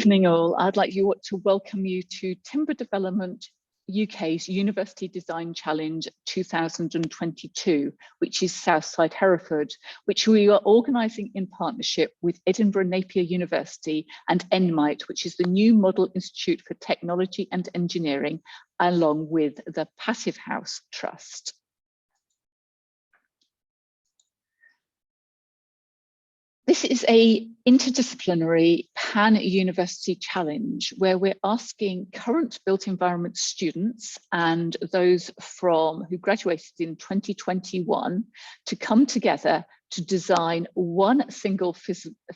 evening all. I'd like to welcome you to Timber Development UK's University Design Challenge 2022, which is Southside Hereford, which we are organising in partnership with Edinburgh Napier University and NMITE, which is the new Model Institute for Technology and Engineering, along with the Passivhaus Trust. This is an interdisciplinary pan-university challenge where we're asking current built environment students and those who graduated in 2021 to come together to design one single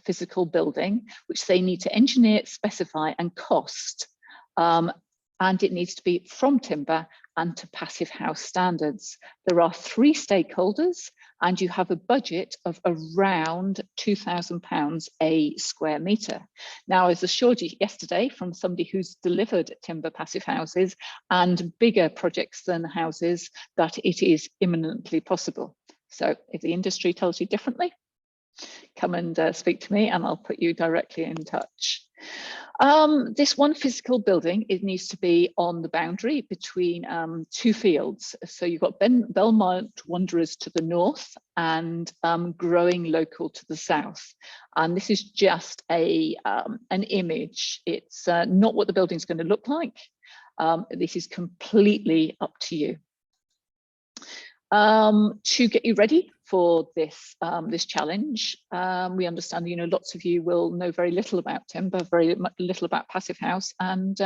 physical building, which they need to engineer, specify and cost. And it needs to be from timber and to Passivhaus standards. There are 3 stakeholders and you have a budget of around £2,000 a square metre. Now, I was assured you yesterday from somebody who's delivered timber passive houses and bigger projects than houses that it is imminently possible. So if the industry tells you differently, come and speak to me and I'll put you directly in touch. This one physical building, it needs to be on the boundary between 2 fields. So you've got Belmont Wanderers to the north and Growing Local to the south. And this is just an image. It's not what the building's going to look like. This is completely up to you. To get you ready for this this challenge, we understand lots of you will know very little about timber, very little about Passivhaus, and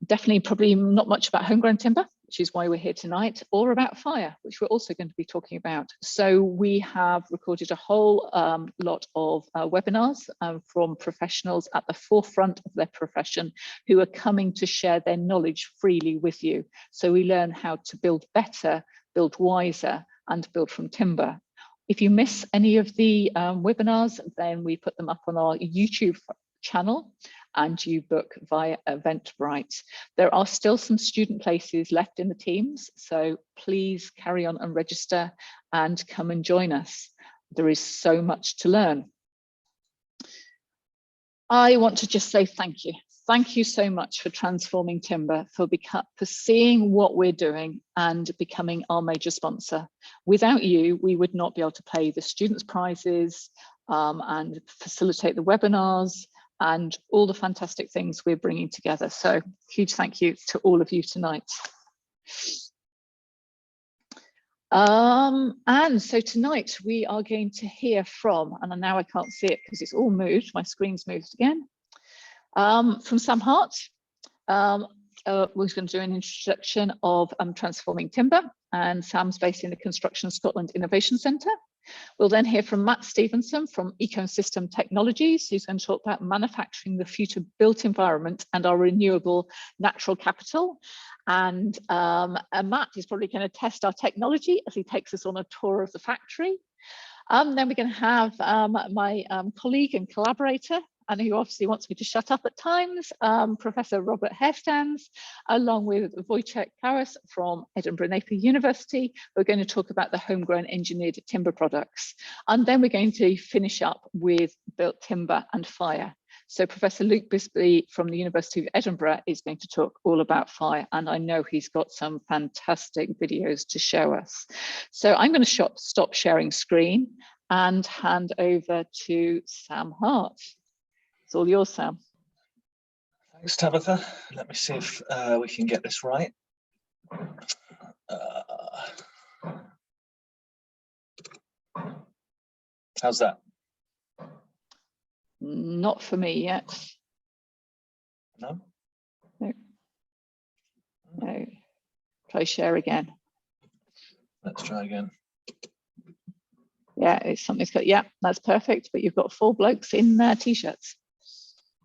definitely probably not much about homegrown timber, which is why we're here tonight, or about fire, which we're also going to be talking about. So we have recorded a whole lot of webinars from professionals at the forefront of their profession who are coming to share their knowledge freely with you. So we learn how to build better, build wiser, and build from timber. If you miss any of the webinars, then we put them up on our YouTube channel and you book via Eventbrite. There are still some student places left in the teams, so please carry on and register and come and join us. There is so much to learn. I want to just say thank you. Thank you so much for transforming timber, for seeing what we're doing and becoming our major sponsor. Without you, we would not be able to pay the students' prizes and facilitate the webinars and all the fantastic things we're bringing together. So huge thank you to all of you tonight. And so tonight we are going to hear from, and now I can't see it because it's all moved, my screen's moved again. From Sam Hart, we're going to do an introduction of transforming timber, and Sam's based in the Construction Scotland Innovation Centre. We'll then hear from Matt Stevenson from Ecosystem Technologies, who's going to talk about manufacturing the future built environment and our renewable natural capital. And Matt is probably going to test our technology as he takes us on a tour of the factory. Then we're going to have my colleague and collaborator, and who obviously wants me to shut up at times, Professor Robert Hairstans, along with Wojciech Plowas from Edinburgh Napier University. We're going to talk about the homegrown engineered timber products. And then we're going to finish up with built timber and fire. So Professor Luke Bisby from the University of Edinburgh is going to talk all about fire, and I know he's got some fantastic videos to show us. So I'm going to stop sharing screen and hand over to Sam Hart. It's all yours, Sam. Thanks, Tabitha. Let me see if we can get this right. How's that? Not for me yet. No? No. No. Try share again. Let's try again. Yeah, it's something's got, yeah, that's perfect. But you've got 4 blokes in t-shirts.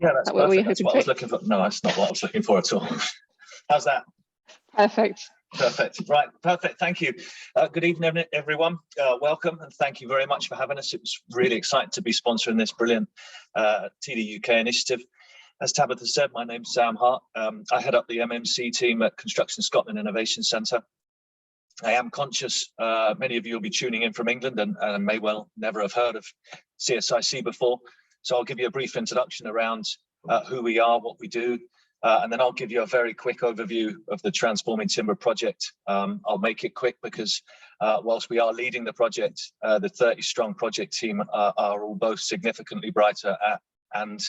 Yeah, that's perfect. That's what I was looking for. No, that's not what I was looking for at all. How's that? Perfect. Perfect. Right. Perfect. Thank you. Good evening, everyone. Welcome, and thank you very much for having us. It was really exciting to be sponsoring this brilliant TD UK initiative. As Tabitha said, my name's Sam Hart. I head up the MMC team at Construction Scotland Innovation Centre. I am conscious many of you will be tuning in from England and may well never have heard of CSIC before. So I'll give you a brief introduction around who we are, what we do, and then I'll give you a very quick overview of the Transforming Timber project. I'll make it quick because whilst we are leading the project, the 30-strong project team are all both significantly brighter and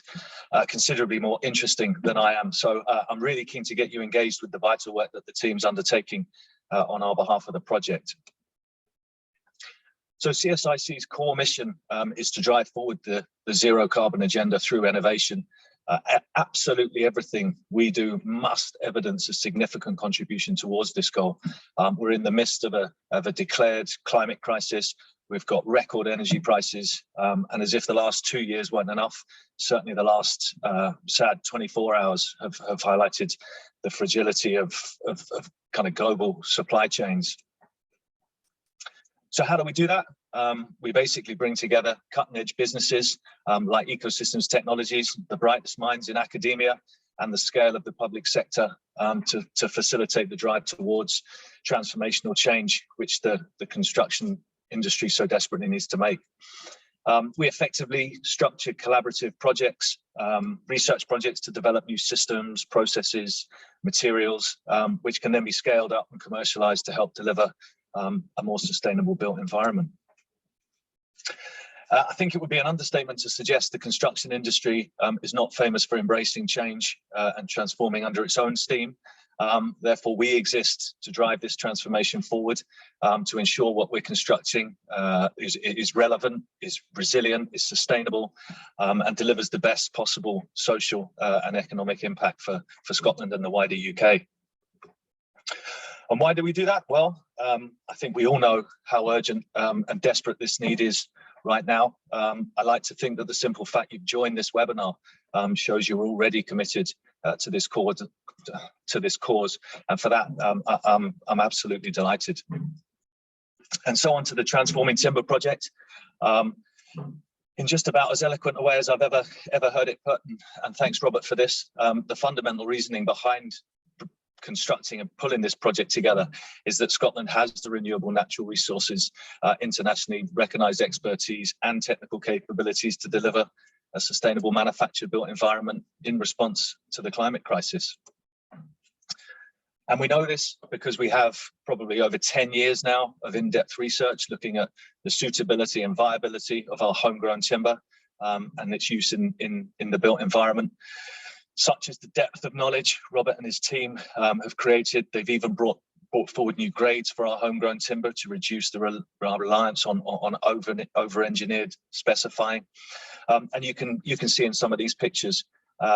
considerably more interesting than I am. So I'm really keen to get you engaged with the vital work that the team's undertaking on our behalf of the project. So CSIC's core mission is to drive forward the zero carbon agenda through innovation. Absolutely everything we do must evidence a significant contribution towards this goal. We're in the midst of a declared climate crisis. We've got record energy prices, and as if the last 2 years weren't enough, certainly the last sad 24 hours have highlighted the fragility of kind of global supply chains. So how do we do that? We basically bring together cutting-edge businesses like Ecosystems Technologies, the brightest minds in academia, and the scale of the public sector to facilitate the drive towards transformational change, which the construction industry so desperately needs to make. We effectively structured collaborative projects, research projects to develop new systems, processes, materials, which can then be scaled up and commercialized to help deliver a more sustainable built environment. I think it would be an understatement to suggest the construction industry is not famous for embracing change and transforming under its own steam. Therefore, we exist to drive this transformation forward, to ensure what we're constructing is relevant, is resilient, is sustainable, and delivers the best possible social and economic impact for Scotland and the wider UK. And why do we do that? Well, I think we all know how urgent and desperate this need is right now. I like to think that the simple fact you've joined this webinar shows you're already committed to this cause, and for that, I'm absolutely delighted. And so on to the Transforming Timber project. In just about as eloquent a way as I've ever heard it put, and thanks Robert for this, the fundamental reasoning behind constructing and pulling this project together is that Scotland has the renewable natural resources, internationally recognised expertise and technical capabilities to deliver a sustainable manufactured built environment in response to the climate crisis. And we know this because we have probably over 10 years now of in-depth research looking at the suitability and viability of our homegrown timber and its use in the built environment. Such as the depth of knowledge Robert and his team have created. They've even brought forward new grades for our homegrown timber to reduce our reliance on over-engineered specifying. And you can see in some of these pictures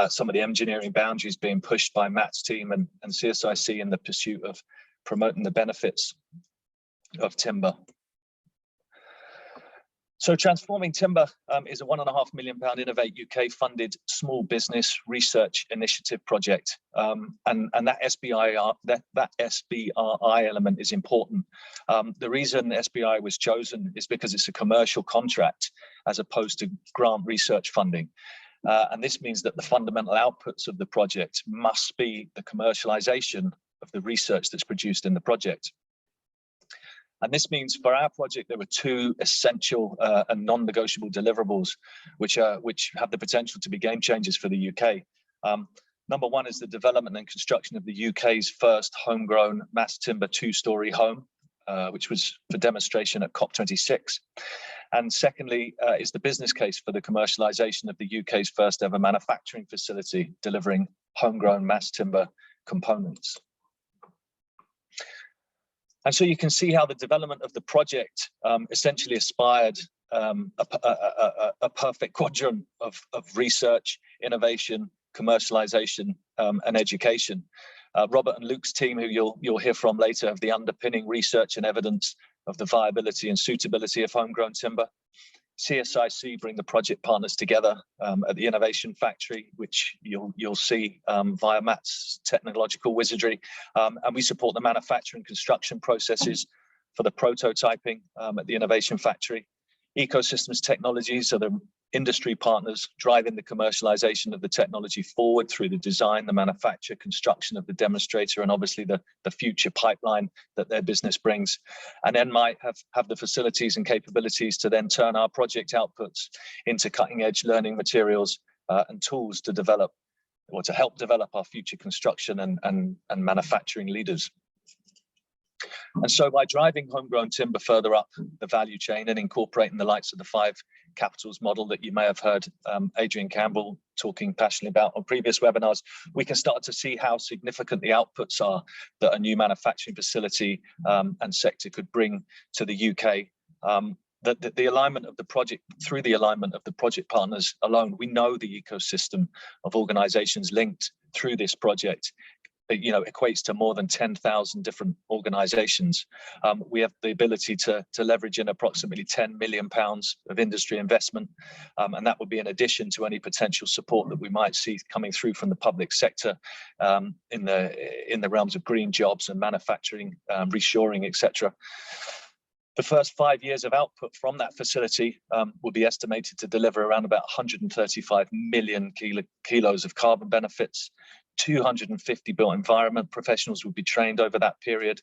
some of the engineering boundaries being pushed by Matt's team and CSIC in the pursuit of promoting the benefits of timber. So Transforming Timber is a £1.5 million Innovate UK funded small business research initiative project. And that SBRI element is important. The reason SBI was chosen is because it's a commercial contract as opposed to grant research funding. And this means that the fundamental outputs of the project must be the commercialization of the research that's produced in the project. And this means for our project, there were two essential and non-negotiable deliverables, which have the potential to be game changers for the UK. Number one is the development and construction of the UK's first homegrown mass timber two-storey home, which was for demonstration at COP26. And secondly, is the business case for the commercialization of the UK's first ever manufacturing facility delivering homegrown mass timber components. And so you can see how the development of the project essentially aspired a perfect quadrant of research, innovation, commercialization, and education. Robert and Luke's team, who you'll hear from later, have the underpinning research and evidence of the viability and suitability of homegrown timber. CSIC bring the project partners together at the Innovation Factory, which you'll see via Matt's technological wizardry, and we support the manufacturing construction processes for the prototyping at the Innovation Factory. Ecosystems Technologies are the industry partners driving the commercialization of the technology forward through the design, the manufacture, construction of the demonstrator, and obviously the future pipeline that their business brings. And NMITE have the facilities and capabilities to then turn our project outputs into cutting edge learning materials and tools to develop, or to help develop, our future construction and manufacturing leaders. And so by driving homegrown timber further up the value chain and incorporating the likes of the 5 capitals model that you may have heard Adrian Campbell talking passionately about on previous webinars, we can start to see how significant the outputs are that a new manufacturing facility and sector could bring to the UK. The alignment of the project, through the alignment of the project partners alone, we know the ecosystem of organizations linked through this project, you know, equates to more than 10,000 different organizations. We have the ability to leverage in approximately £10 million of industry investment, and that would be in addition to any potential support that we might see coming through from the public sector in the realms of green jobs and manufacturing, reshoring, etc. The first 5 years of output from that facility will be estimated to deliver around about 135 million kilos of carbon benefits. 250 built environment professionals will be trained over that period.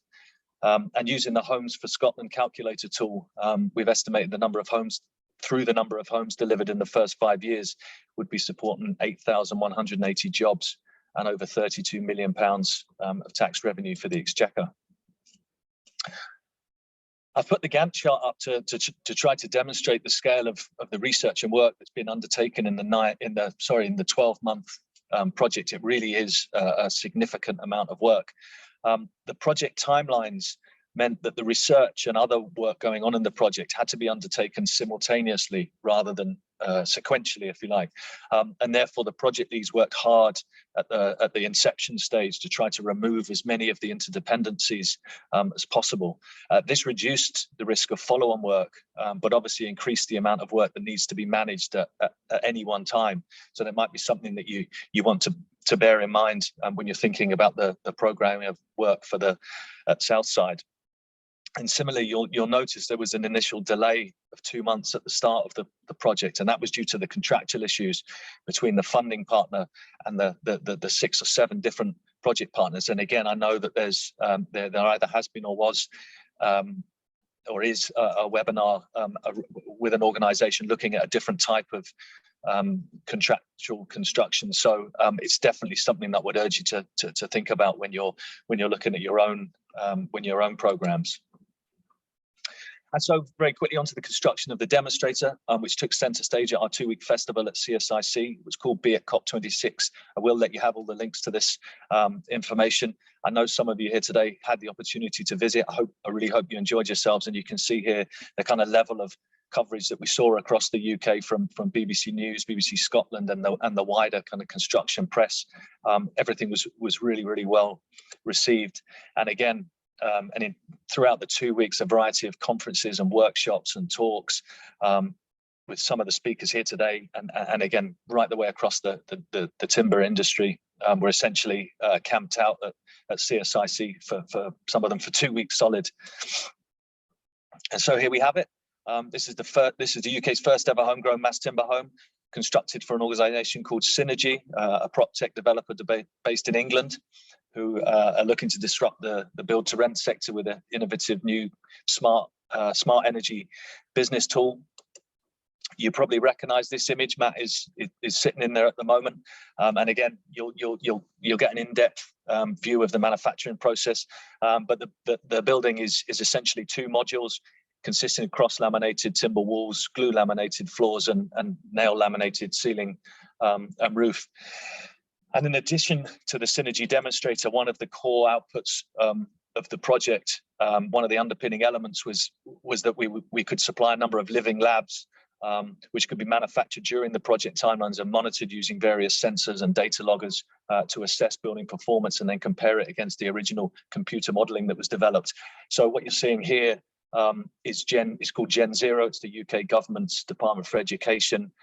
And using the Homes for Scotland calculator tool, we've estimated the number of homes, through the number of homes delivered in the first 5 years, would be supporting 8,180 jobs and over £32 million of tax revenue for the Exchequer. I've put the Gantt chart up to try to demonstrate the scale of the research and work that's been undertaken in the 12-month project. It really is a significant amount of work. The project timelines meant that the research and other work going on in the project had to be undertaken simultaneously rather than sequentially, if you like. And therefore, the project leads worked hard at the inception stage to try to remove as many of the interdependencies as possible. This reduced the risk of follow-on work, but obviously increased the amount of work that needs to be managed at any one time. So that might be something that you want to bear in mind when you're thinking about the programming of work for the Southside. And similarly, you'll notice there was an initial delay of 2 months at the start of the project, and that was due to the contractual issues between the funding partner and the 6 or 7 different project partners. And again, I know that there's there either has been or was or is a webinar with an organisation looking at a different type of contractual construction. So it's definitely something that I would urge you to think about when you're looking at your own programs. And so very quickly onto the construction of the demonstrator, which took centre stage at our 2-week festival at CSIC. It was called Be at COP26. I will let you have all the links to this information. I know some of you here today had the opportunity to visit. I really hope you enjoyed yourselves, and you can see here the kind of level of coverage that we saw across the UK from BBC News, BBC Scotland, and the wider kind of construction press. Everything was really, really well received. And again, throughout the 2 weeks, a variety of conferences and workshops and talks with some of the speakers here today, and again, right the way across the timber industry. We're essentially camped out at CSIC for some of them for 2 weeks solid. And so here we have it. This is the UK's first ever homegrown mass timber home, constructed for an organisation called Synergy, a prop tech developer based in England, who are looking to disrupt the build to rent sector with an innovative new smart energy business tool. You probably recognise this image. Matt is sitting in there at the moment, and again, you'll get an in-depth view of the manufacturing process. But the building is essentially 2 modules consisting of cross-laminated timber walls, glue-laminated floors, and nail-laminated ceiling and roof. And in addition to the Synergy demonstrator, one of the core outputs of the project, one of the underpinning elements was that we could supply a number of living labs, which could be manufactured during the project timelines and monitored using various sensors and data loggers to assess building performance and then compare it against the original computer modelling that was developed. So what you're seeing here is called Gen Zero. It's the UK government's Department for Education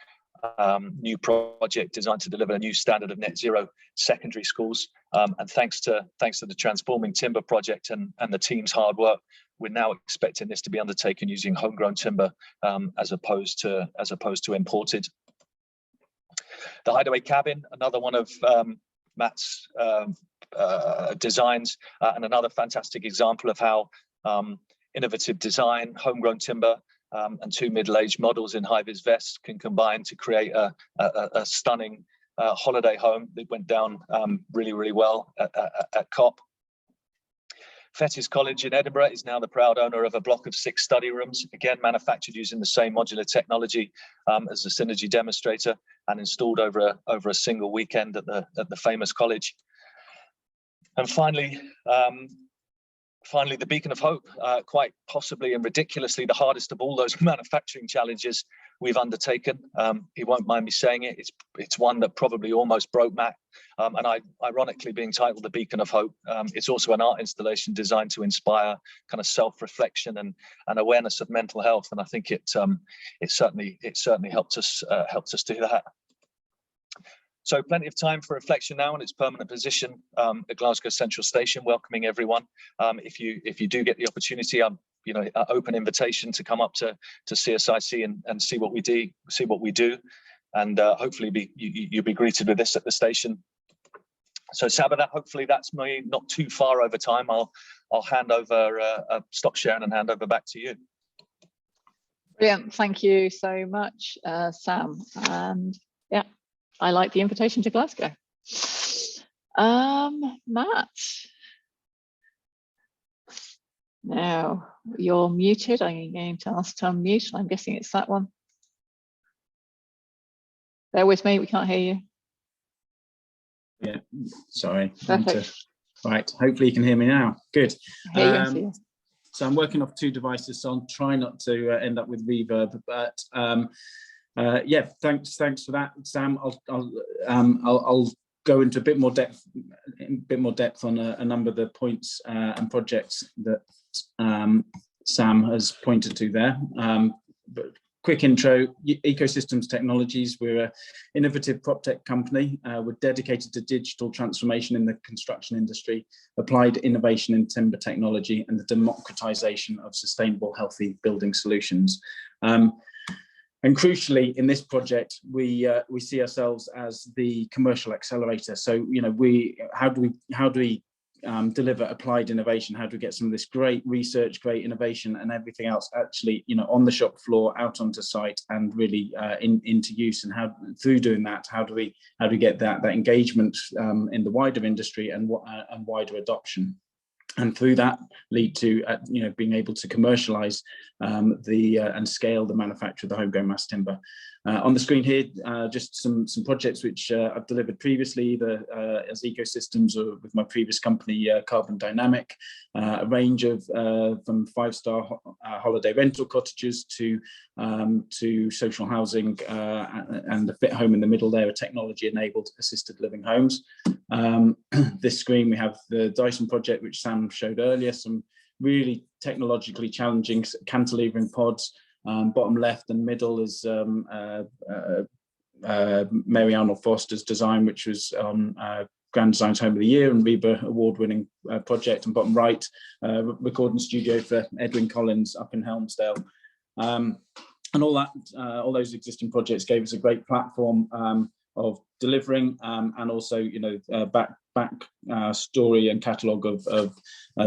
new project designed to deliver a new standard of net zero secondary schools. And thanks to the Transforming Timber project and the team's hard work, we're now expecting this to be undertaken using homegrown timber as opposed to imported. The hideaway cabin, another one of Matt's designs, and another fantastic example of how innovative design, homegrown timber, and two middle-aged models in high-vis vests can combine to create a stunning holiday home that went down really, really well at COP. Fettes College in Edinburgh is now the proud owner of a block of 6 study rooms, again manufactured using the same modular technology as the Synergy demonstrator, and installed over a single weekend at the famous college. And finally, the beacon of hope, quite possibly and ridiculously the hardest of all those manufacturing challenges we've undertaken. He won't mind me saying it. It's one that probably almost broke Matt. And ironically, being titled the Beacon of Hope, it's also an art installation designed to inspire kind of self-reflection and awareness of mental health. And I think it certainly helped us do that. So plenty of time for reflection now in its permanent position at Glasgow Central Station, welcoming everyone. If you do get the opportunity, an open invitation to come up to CSIC and see what we do, and hopefully you'll be greeted with this at the station. So Sabah, hopefully that's me not too far over time. I'll hand over, stop sharing and hand over back to you. Brilliant, thank you so much, Sam. And yeah, I like the invitation to Glasgow. Matt. Now, you're muted. I'm going to ask to unmute. I'm guessing it's that one. Bear with me, we can't hear you. Yeah, sorry. Perfect. Right, hopefully you can hear me now. Good. So I'm working off 2 devices, so I'll try not to end up with reverb, but yeah, thanks for that, Sam. I'll go into a bit more depth on a number of the points and projects that Sam has pointed to there. But quick intro: Ecosystems Technologies. We're an innovative prop tech company. We're dedicated to digital transformation in the construction industry, applied innovation in timber technology, and the democratization of sustainable, healthy building solutions. And crucially, in this project, we see ourselves as the commercial accelerator. So, how do we deliver applied innovation? How do we get some of this great research, great innovation, and everything else actually, on the shop floor, out onto site, and really into use? And how, through doing that, how do we get that engagement in the wider industry and wider adoption? And through that, lead to being able to commercialise and scale the manufacture of the homegrown mass timber. On the screen here, just some projects which I've delivered previously, either as Ecosystems or with my previous company, Carbon Dynamic, a range of from 5-star holiday rental cottages to social housing and the fit home in the middle there, a technology-enabled assisted living homes. This screen, we have the Dyson project, which Sam showed earlier, some really technologically challenging cantilevering pods. Bottom left and middle is Mary Arnold Foster's design, which was on Grand Design's Home of the Year and REBA award-winning project. And bottom right, recording studio for Edwin Collins up in Helmsdale. And all those existing projects gave us a great platform of delivering, and also back story and catalogue of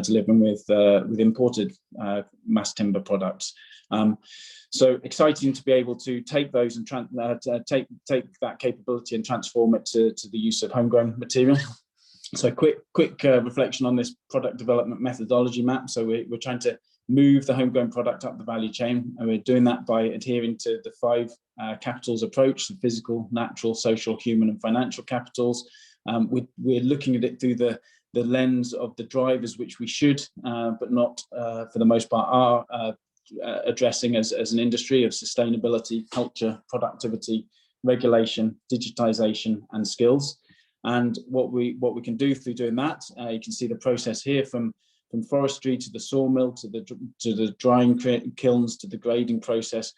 delivering with imported mass timber products. So exciting to be able to take those and take that capability and transform it to the use of homegrown material. So quick reflection on this product development methodology map. So we're trying to move the homegrown product up the value chain, and we're doing that by adhering to the 5 capitals approach: the physical, natural, social, human, and financial capitals. We're looking at it through the lens of the drivers which we should, but not for the most part, are addressing as an industry of sustainability, culture, productivity, regulation, digitization, and skills. And what we can do through doing that, you can see the process here from forestry to the sawmill to the drying kilns to the grading process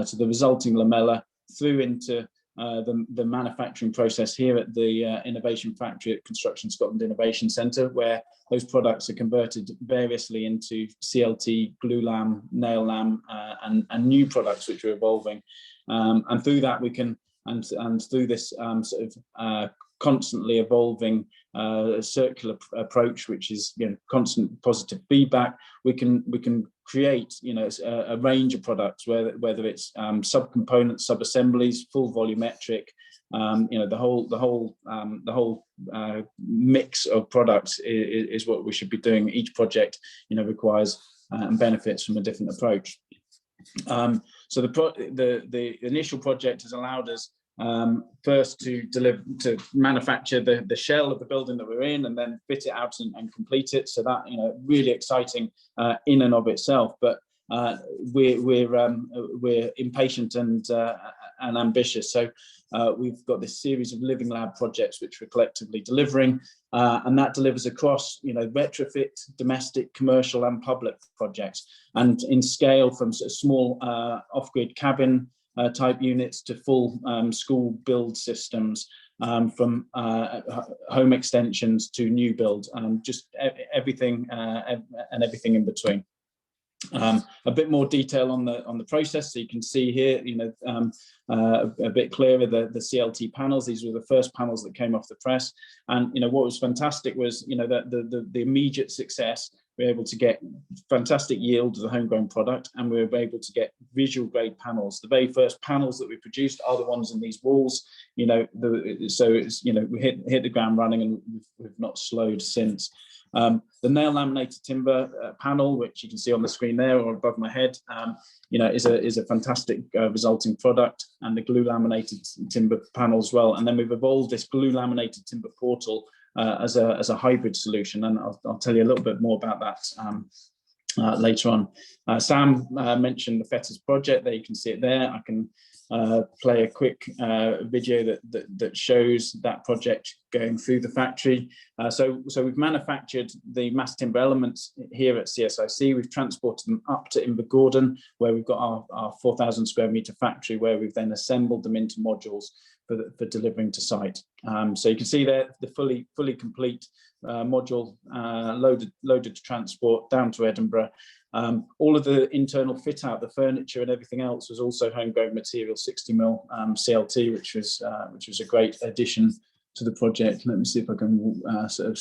to the resulting lamella through into the manufacturing process here at the Innovation Factory at Construction Scotland Innovation Centre, where those products are converted variously into CLT, glue lam, nail lam, and new products which are evolving. And through that we can, and through this sort of constantly evolving circular approach, which is constant positive feedback. We can create a range of products, whether it's subcomponents, sub-assemblies, full volumetric. The whole mix of products is what we should be doing. Each project requires and benefits from a different approach. So the initial project has allowed us first to manufacture the shell of the building that we're in, and then fit it out and complete it. So that really exciting in and of itself. But we're impatient and ambitious. So we've got this series of living lab projects which we're collectively delivering, and that delivers across retrofit, domestic, commercial, and public projects, and in scale from small off-grid cabin type units to full school build systems, from home extensions to new build, just everything and everything in between. A bit more detail on the process, so you can see here, a bit clearer the CLT panels. These were the first panels that came off the press, and what was fantastic was that the immediate success. We were able to get fantastic yield of the homegrown product, and we were able to get visual grade panels. The very first panels that we produced are the ones in these walls. So it's we hit the ground running, and we've not slowed since. The nail laminated timber panel, which you can see on the screen there or above my head, is a fantastic resulting product, and the glue laminated timber panel as well. And then we've evolved this glue laminated timber portal as a hybrid solution, and I'll tell you a little bit more about that later on. Sam mentioned the Fetters project. There you can see it there. I can play a quick video that shows that project going through the factory. So we've manufactured the mass timber elements here at CSIC. We've transported them up to Invergordon, where we've got our 4,000 square metre factory, where we've then assembled them into modules for delivering to site. So you can see there the fully complete module loaded to transport down to Edinburgh. All of the internal fit out, the furniture and everything else was also homegrown material, 60mm CLT, which was a great addition to the project. Let me see if I can sort of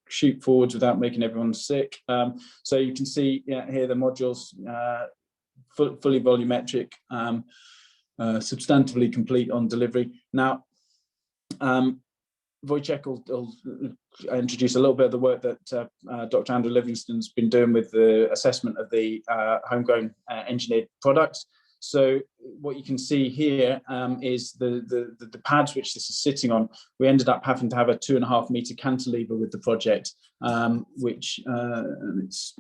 shoot forwards without making everyone sick. So you can see here the modules, fully volumetric, substantively complete on delivery. Now, Wojciech will introduce a little bit of the work that Dr. Andrew Livingston's been doing with the assessment of the homegrown engineered products. So what you can see here is the pads which this is sitting on. We ended up having to have a 2.5 metre cantilever with the project, which it's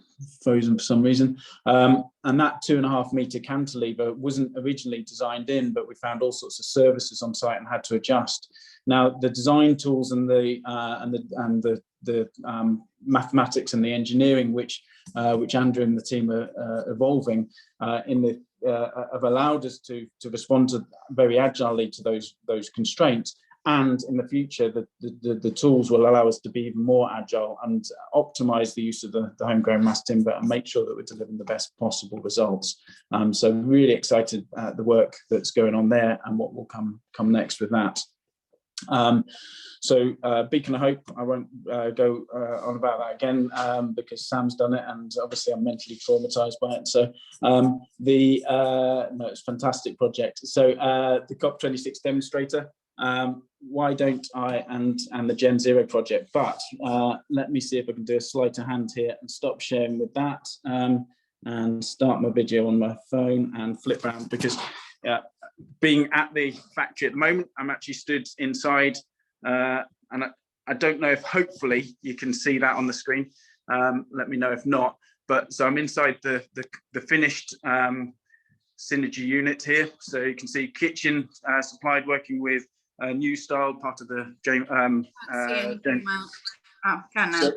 frozen for some reason. And that 2.5 metre cantilever wasn't originally designed in, but we found all sorts of services on site and had to adjust. Now the design tools and the mathematics and the engineering which Andrew and the team are evolving have allowed us to respond very agilely to those constraints. And in the future, the tools will allow us to be even more agile and optimize the use of the homegrown mass timber and make sure that we're delivering the best possible results. So really excited at the work that's going on there and what will come next with that. So Beacon of Hope, I won't go on about that again because Sam's done it, and obviously I'm mentally traumatized by it. So no, it's a fantastic project. So the COP26 demonstrator, why don't I, and the Gen Zero project, but let me see if I can do a sleight of hand here and stop sharing with that and start my video on my phone and flip around, because being at the factory at the moment, I'm actually stood inside, and I don't know if hopefully you can see that on the screen. Let me know if not. But so I'm inside the finished Synergy unit here. So you can see kitchen supplied, working with a new style, part of the James. Can so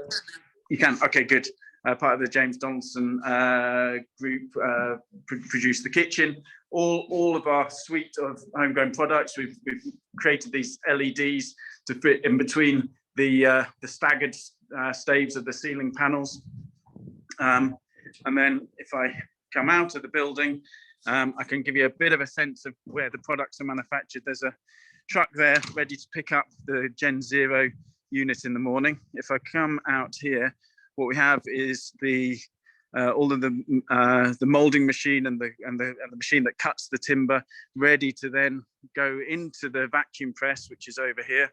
you can. Okay, good. Part of the James Donaldson group produced the kitchen. All of our suite of homegrown products, we've created these LEDs to fit in between the staggered staves of the ceiling panels. And then if I come out of the building, I can give you a bit of a sense of where the products are manufactured. There's a truck there ready to pick up the Gen 0 unit in the morning. If I come out here, what we have is all of the molding machine and the machine that cuts the timber, ready to then go into the vacuum press, which is over here,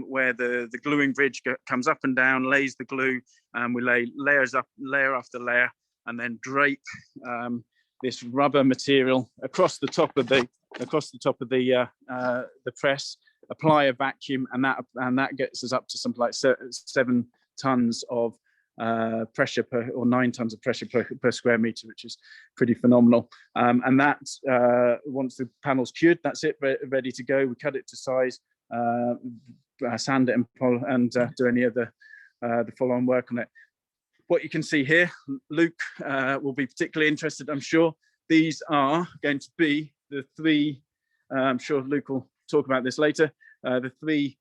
where the gluing bridge comes up and down, lays the glue, and we lay layers up, layer after layer, and then drape this rubber material across the top of the press, apply a vacuum, and that gets us up to something like 7 tons of pressure per, or 9 tons of pressure per square meter, which is pretty phenomenal. And that once the panel's cured, that's it, ready to go. We cut it to size, sand it and do any of the follow-on work on it. What you can see here, Luke will be particularly interested, I'm sure. These are going to be the 3, I'm sure Luke will talk about this later, the 3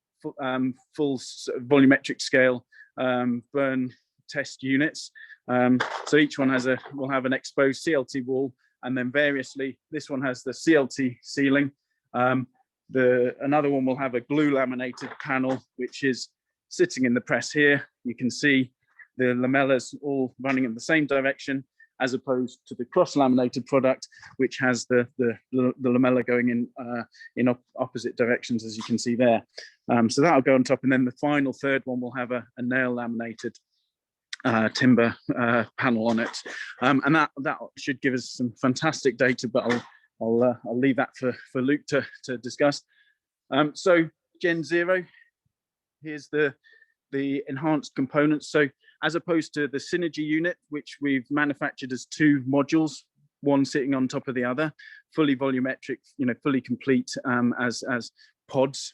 full volumetric scale burn test units. So each one will have an exposed CLT wall, and then variously, this one has the CLT ceiling. Another one will have a glue laminated panel, which is sitting in the press here. You can see the lamellas all running in the same direction, as opposed to the cross-laminated product, which has the lamella going in opposite directions, as you can see there. So that'll go on top, and then the final third one will have a nail laminated timber panel on it, and that should give us some fantastic data. But I'll leave that for Luke to discuss. So Gen 0, here's the enhanced components. So as opposed to the Synergy unit, which we've manufactured as 2 modules, one sitting on top of the other, fully volumetric, fully complete as pods.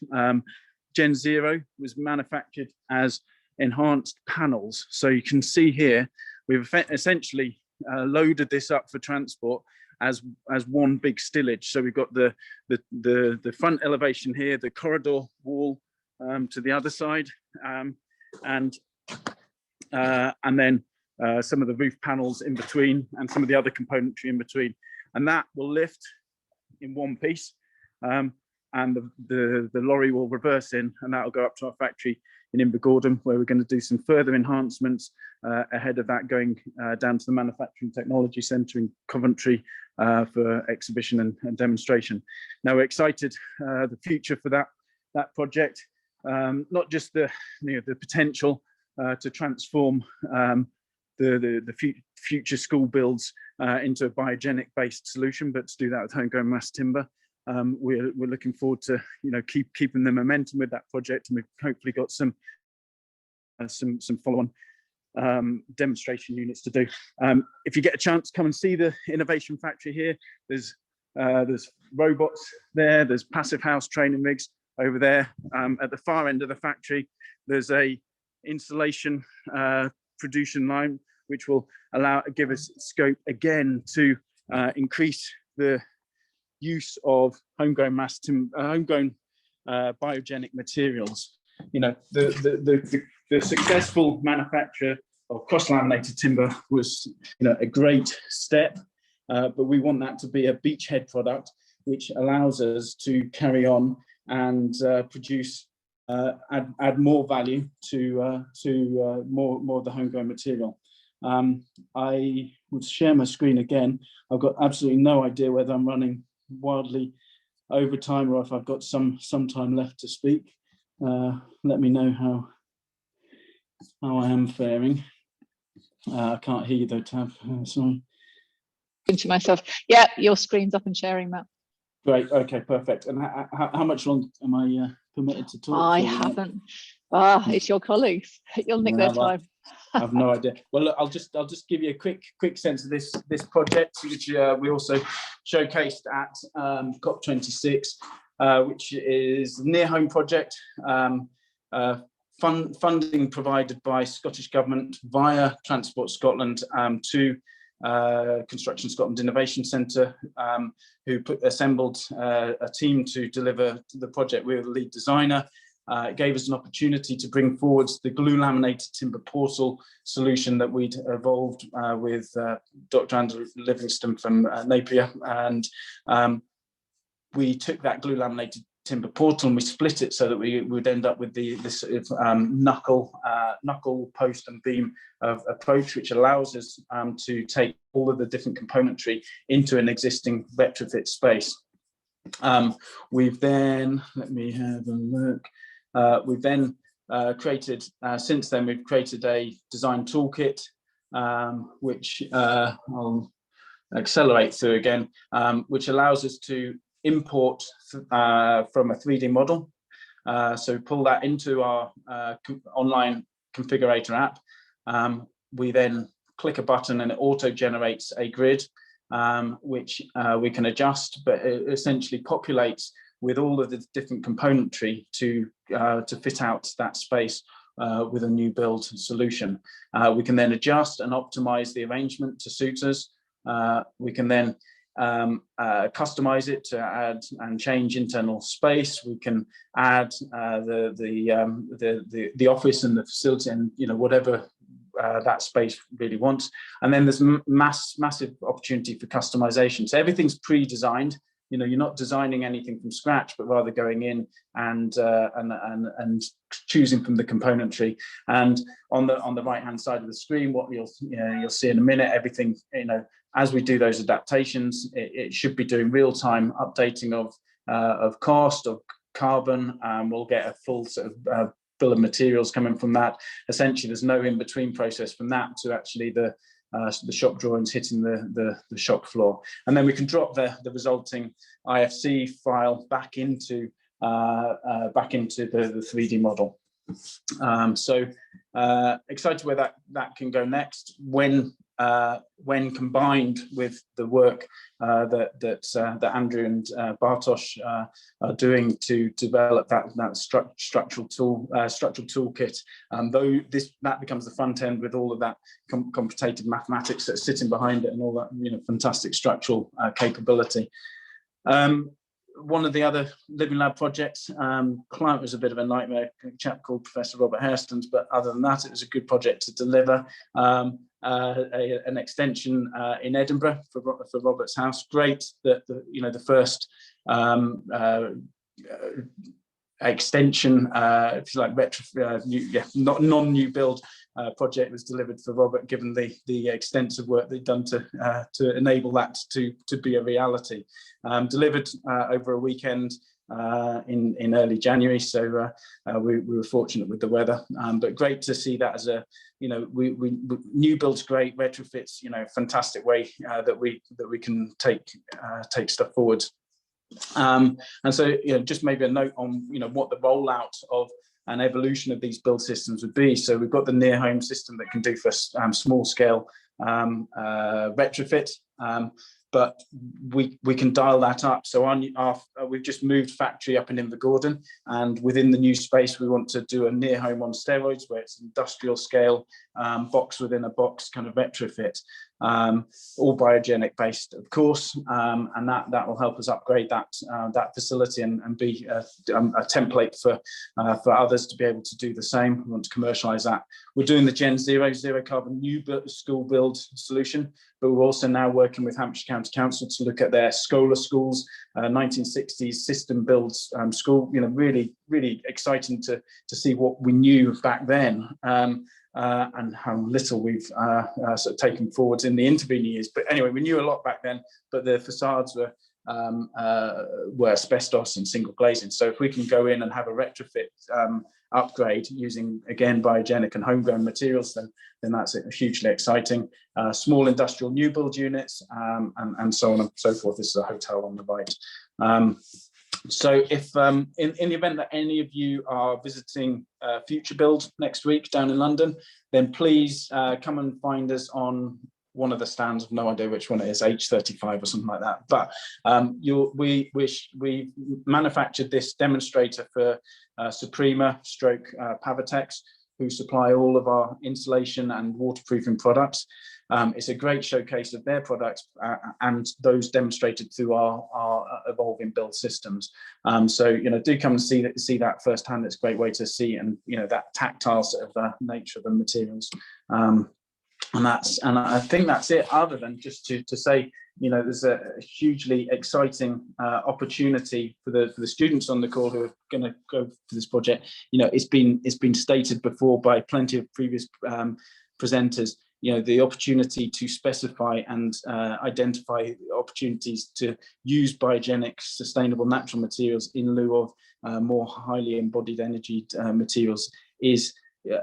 Gen 0 was manufactured as enhanced panels. So you can see here, we've essentially loaded this up for transport as one big stillage. So we've got the front elevation here, the corridor wall to the other side, and then some of the roof panels in between, and some of the other componentry in between, and that will lift in one piece, and the lorry will reverse in, and that will go up to our factory in Invergordon, where we're going to do some further enhancements ahead of that, going down to the Manufacturing Technology Centre in Coventry for exhibition and demonstration. Now we're excited the future for that project, not just the potential to transform the future school builds into a biogenic based solution, but to do that with homegrown mass timber. We're looking forward to keeping the momentum with that project, and we've hopefully got some follow-on demonstration units to do. If you get a chance, come and see the innovation factory here. There's robots there. There's Passivhaus training rigs over there. At the far end of the factory, there's a installation production line, which will give us scope again to increase the use of homegrown biogenic materials. The successful manufacture of cross-laminated timber was a great step, but we want that to be a beachhead product, which allows us to carry on and produce add more value to more of the homegrown material. I would share my screen again. I've got absolutely no idea whether I'm running wildly over time or if I've got some time left to speak. Let me know how I am faring. I can't hear you though, Tab. Sorry. To myself, yeah, your screen's up and sharing, Matt. Great. Okay, perfect. And how much long am I permitted to talk? I haven't. It's your colleagues. You'll nick their time. I have no idea. Well, look, I'll just give you a quick sense of this project, which we also showcased at COP26, which is the Near Home project, funding provided by Scottish Government via Transport Scotland to Construction Scotland Innovation Centre, who assembled a team to deliver the project. We were the lead designer. it gave us an opportunity to bring forward the glue laminated timber portal solution that we'd evolved with Dr. Andrew Livingston from Napier, and we took that glue laminated timber portal and we split it so that we would end up with this knuckle post and beam approach, which allows us to take all of the different componentry into an existing retrofit space. We've then, let me have a look. We've then created, since then, we've created a design toolkit, which I'll accelerate through again, which allows us to import from a 3D model. So pull that into our online configurator app. We then click a button and it auto-generates a grid, which we can adjust, but it essentially populates with all of the different componentry to fit out that space with a new build solution. We can then adjust and optimize the arrangement to suit us. We can then customize it to add and change internal space. We can add the office and the facility, and whatever that space really wants. And then there's massive opportunity for customization. So everything's pre-designed. You're not designing anything from scratch, but rather going in and choosing from the componentry. And on the right hand side of the screen, what you'll see in a minute, everything, as we do those adaptations, it should be doing real-time updating of cost, of carbon. We'll get a full sort of bill of materials coming from that. Essentially, there's no in-between process from that to actually the shop drawings hitting the shop floor. And then we can drop the resulting IFC file back into the 3D model. So excited where that can go next when combined with the work that Andrew and Bartosz are doing to develop that structural toolkit. Though that becomes the front end with all of that computative mathematics that's sitting behind it and all that fantastic structural capability. One of the other Living Lab projects, client was a bit of a nightmare, a chap called Professor Robert Hairstans, but other than that, it was a good project to deliver. An extension in Edinburgh for Robert's house. Great that the first extension, if you like, non-new build project was delivered for Robert, given the extensive work they'd done to enable that to be a reality. Delivered over a weekend in early January, so we were fortunate with the weather, but great to see that as a new builds great, retrofits fantastic way that we can take stuff forward. And so just maybe a note on what the rollout of an evolution of these build systems would be. So we've got the near home system that can do for small scale retrofit, but we can dial that up. So we've just moved factory up in Invergordon, and within the new space we want to do a near home on steroids, where it's industrial scale, box within a box kind of retrofit, all biogenic based, of course, and that will help us upgrade that facility and be a template for others to be able to do the same. We want to commercialize that. We're doing the Gen zero carbon new school build solution, but we're also now working with Hampshire County Council to look at their Schola schools, 1960s system builds school. Really, really exciting to see what we knew back then. And how little we've sort of taken forwards in the intervening years. But anyway, we knew a lot back then, but the facades were asbestos and single glazing. So if we can go in and have a retrofit upgrade using, again, biogenic and homegrown materials, then that's hugely exciting. Small industrial new build units, and so on and so forth. This is a hotel on the right. So if in the event that any of you are visiting Future Build next week down in London, then please come and find us on one of the stands. I've no idea which one it is, H35 or something like that. But we manufactured this demonstrator for Suprema / Pavatex, who supply all of our insulation and waterproofing products. It's a great showcase of their products and those demonstrated through our evolving build systems. So, do come and see that firsthand. It's a great way to see and, that tactile sort of nature of the materials. And I think that's it, other than just to say, there's a hugely exciting opportunity for the students on the call who are going to go for this project. It's been stated before by plenty of previous presenters, the opportunity to specify and identify opportunities to use biogenic, sustainable natural materials in lieu of more highly embodied energy materials is,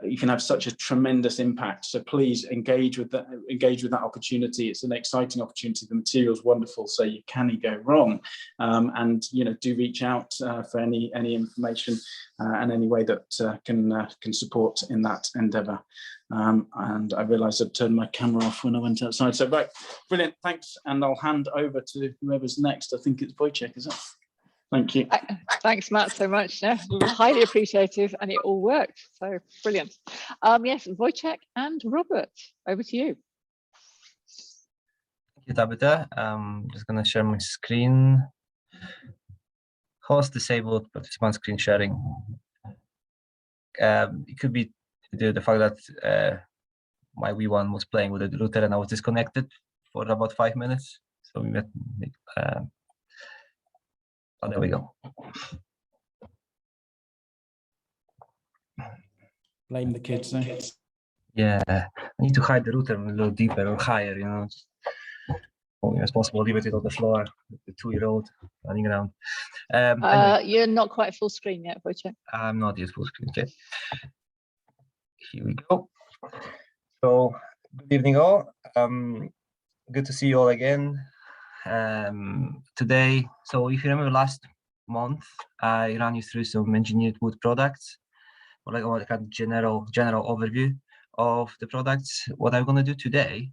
you can have such a tremendous impact. So please engage with that opportunity. It's an exciting opportunity. The material's wonderful, so you can't go wrong. And do reach out for any information and any way that can support in that endeavour. And I realised I'd turned my camera off when I went outside. So right, brilliant, thanks. And I'll hand over to whoever's next. I think it's Wojciech, is it? Thank you. Thanks, Matt, so much. Yeah, highly appreciative, and it all worked. So brilliant. Yes, Wojciech and Robert, over to you. Thank you, Tabitha. I'm just going to share my screen. Host disabled, participant screen sharing. It could be the fact that my V1 was playing with the router and I was disconnected for about 5 minutes. So we met. Oh, there we go. Blame the kids, eh? Yeah, I need to hide the router a little deeper or higher, only as possible. Leave it on the floor, the 2-year-old running around. Anyway, you're not quite full screen yet, Wojciech. I'm not yet full screen. Okay. Here we go. So, good evening, all. Good to see you all again. Today, so if you remember last month, I ran you through some engineered wood products, or like a general overview of the products. What I'm going to do today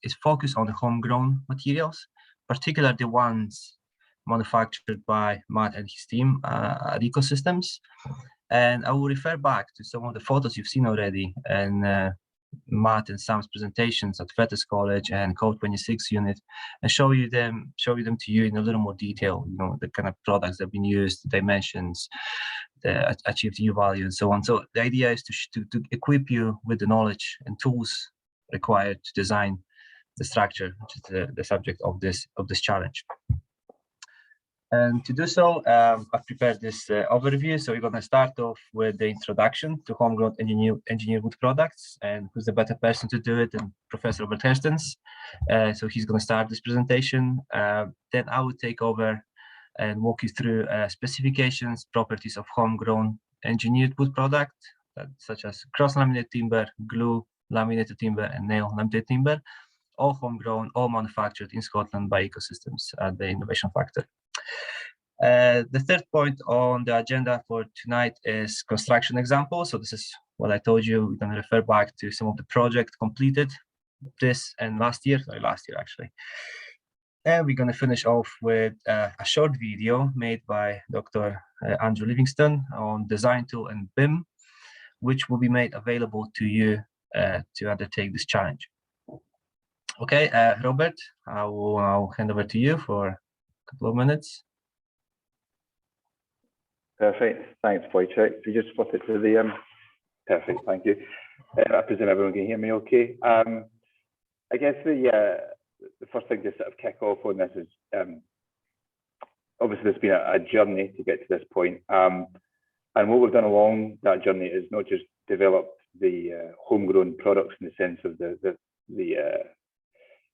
is focus on the homegrown materials, particularly the ones manufactured by Matt and his team at Ecosystems. And I will refer back to some of the photos you've seen already and Matt and Sam's presentations at Fettes College and Code 26 unit, and show you them to you in a little more detail. The kind of products that have been used, dimensions, the achieved U value, and so on. So the idea is to equip you with the knowledge and tools required to design the structure, which is the subject of this challenge. And to do so, I've prepared this overview. So we're going to start off with the introduction to homegrown engineered wood products, and who's the better person to do it than Professor Robert Hairstans. So he's going to start this presentation. Then I will take over and walk you through specifications, properties of homegrown engineered wood product, such as cross-laminated timber, glue laminated timber, and nail laminated timber, all homegrown, all manufactured in Scotland by Ecosystems at the Innovation Factor. The third point on the agenda for tonight is construction examples. So this is what I told you. We're going to refer back to some of the projects completed this and last year actually. And we're going to finish off with a short video made by Dr. Andrew Livingston on design tool and BIM, which will be made available to you to undertake this challenge. Okay, Robert, I'll hand over to you for a couple of minutes. Perfect. Thanks, Wojciech. So you just flip it to the perfect. Thank you. I presume everyone can hear me okay. I guess the first thing to sort of kick off on this is obviously there's been a journey to get to this point, and what we've done along that journey is not just develop the homegrown products in the sense of the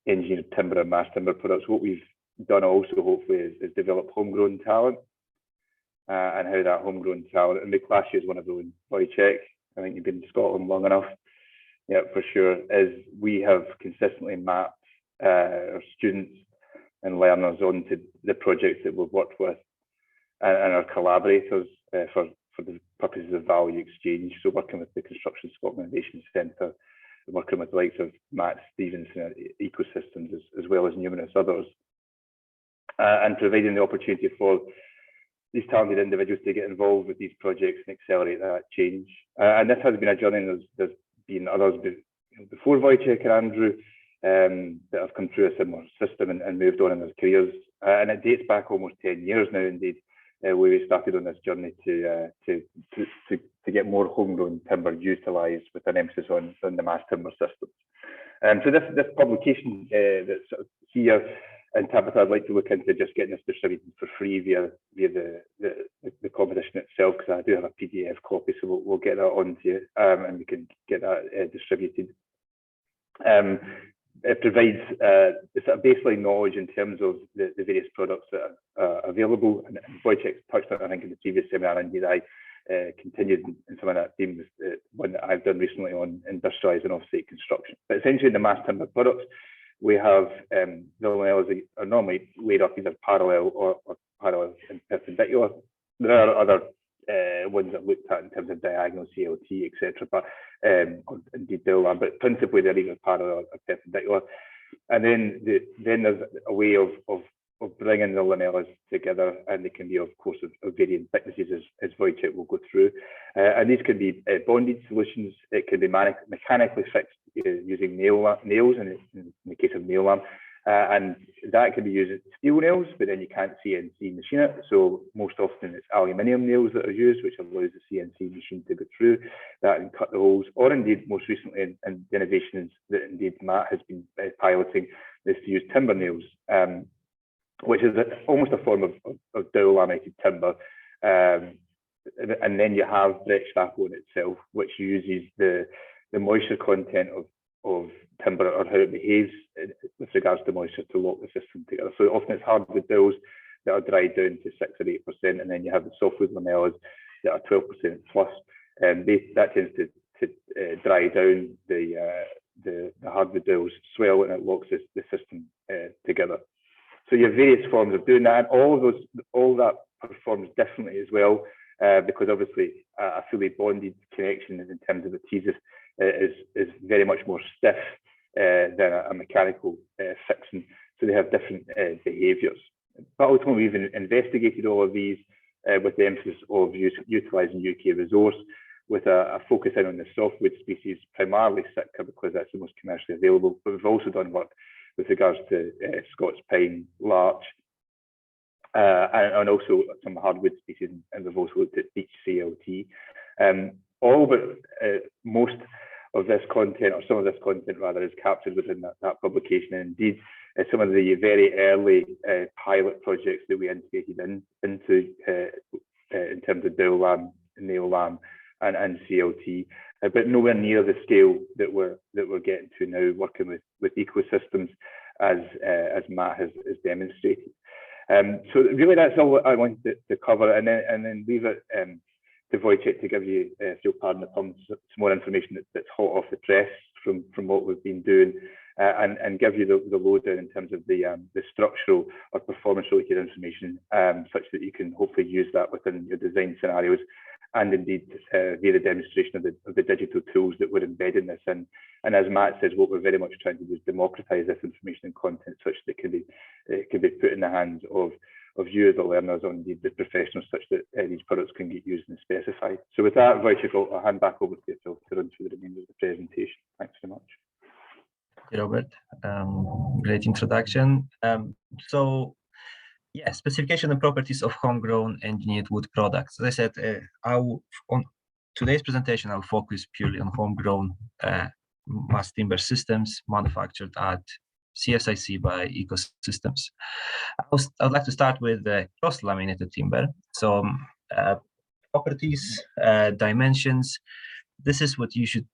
engineered timber and mass timber products. What we've done also hopefully is develop homegrown talent. And how that homegrown talent, and we class you as one of those, Wojciech, I think you've been in Scotland long enough, yeah, for sure, is we have consistently mapped our students and learners onto the projects that we've worked with and our collaborators for the purposes of value exchange. So working with the Construction Scotland Innovation Centre, working with the likes of Matt Stevenson at Ecosystems, as well as numerous others, and providing the opportunity for these talented individuals to get involved with these projects and accelerate that change. And this has been a journey, and there's been others before Wojciech and Andrew that have come through a similar system and moved on in their careers. And it dates back almost 10 years now, indeed, where we started on this journey to get more homegrown timber utilised with an emphasis on the mass timber systems. So this publication that's here in Tabitha, I'd like to look into just getting this distributed for free via the competition itself, because I do have a PDF copy, so we'll get that onto you, and we can get that distributed. It provides sort of baseline knowledge in terms of the various products that are available, and Wojciech touched on, I think, in the previous seminar. Indeed, I continued in some of that theme with the one that I've done recently on industrialised and off-site construction. But essentially, in the mass timber products, we have the lamellars are normally laid up either parallel or parallel and perpendicular. There are other ones that looked at in terms of diagonal CLT, etc., but indeed Dowlam, but principally they're either parallel or perpendicular. And then there's a way of bringing the lamellas together, and they can be, of course, of varying thicknesses, as Wojciech will go through. And these can be bonded solutions. It can be mechanically fixed using nails, in the case of nail lamp. And that can be used as steel nails, but then you can't CNC machine it. So most often it's aluminium nails that are used, which allows the CNC machine to go through that and cut the holes. Or indeed, most recently in the innovations that indeed Matt has been piloting, is to use timber nails, which is almost a form of dowel laminated timber. And then you have Brettstrapo in itself, which uses the moisture content of timber, or how it behaves with regards to moisture, to lock the system together. So often it's hardwood dowels that are dried down to 6 or 8%, and then you have the softwood lamellas that are 12% plus, and that tends to dry down the hardwood dowels, swell, and it locks the system together. So you have various forms of doing that, and all that performs differently as well, because obviously a fully bonded connection in terms of adhesive is very much more stiff than a mechanical fixing. So they have different behaviours. But ultimately, we've investigated all of these with the emphasis of utilising UK resource, with a focus in on the softwood species, primarily Sitka, because that's the most commercially available. But we've also done work with regards to Scots pine, larch, and also some hardwood species, and we've also looked at beech CLT. All but most of this content, or some of this content rather, is captured within that publication. And indeed, some of the very early pilot projects that we integrated into in terms of dowel lamb, nail lamb, and CLT, but nowhere near the scale that we're getting to now, working with ecosystems, as Matt has demonstrated. So really, that's all I wanted to cover, and then leave it to Wojciech to give you, if you'll pardon the pun, some more information that's hot off the press from what we've been doing, and give you the lowdown in terms of the structural or performance-related information, such that you can hopefully use that within your design scenarios, and indeed via the demonstration of the digital tools that we're embedding this in. And as Matt says, what we're very much trying to do is democratise this information and content, such that it can be put in the hands of you as the learners, or indeed the professionals, such that these products can get used and specified. So with that, Wojciech, I'll hand back over to yourself to run through the remainder of the presentation. Thanks so much. Thank you, Robert. Great introduction. So, yeah, specification and properties of homegrown engineered wood products. As I said, on today's presentation, I'll focus purely on homegrown mass timber systems manufactured at CSIC by Ecosystems. I'd like to start with cross-laminated timber. So properties, dimensions, this is what you should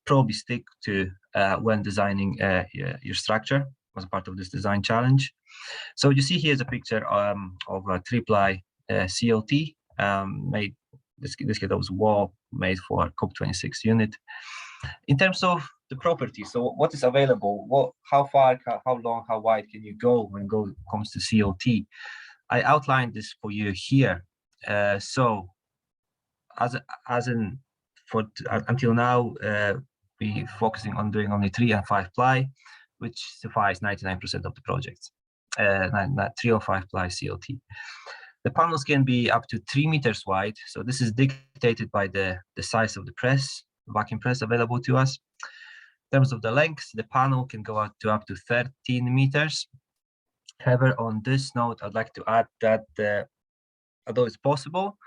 probably stick to when designing your structure as part of this design challenge. So you see here's a picture of a 3-ply CLT made. This case that was wall made for a COP26 unit. In terms of the properties, so what is available, how far, how long, how wide can you go when it comes to CLT? I outlined this for you here. So until now, we focusing on doing only 3 and 5 ply, which suffice 99% of the projects. 3 or 5 ply CLT. The panels can be up to 3 meters wide. So this is dictated by the size of the press, vacuum press available to us. In terms of the length, the panel can go out to up to 13 meters. However, on this note, I'd like to add that although it's possible,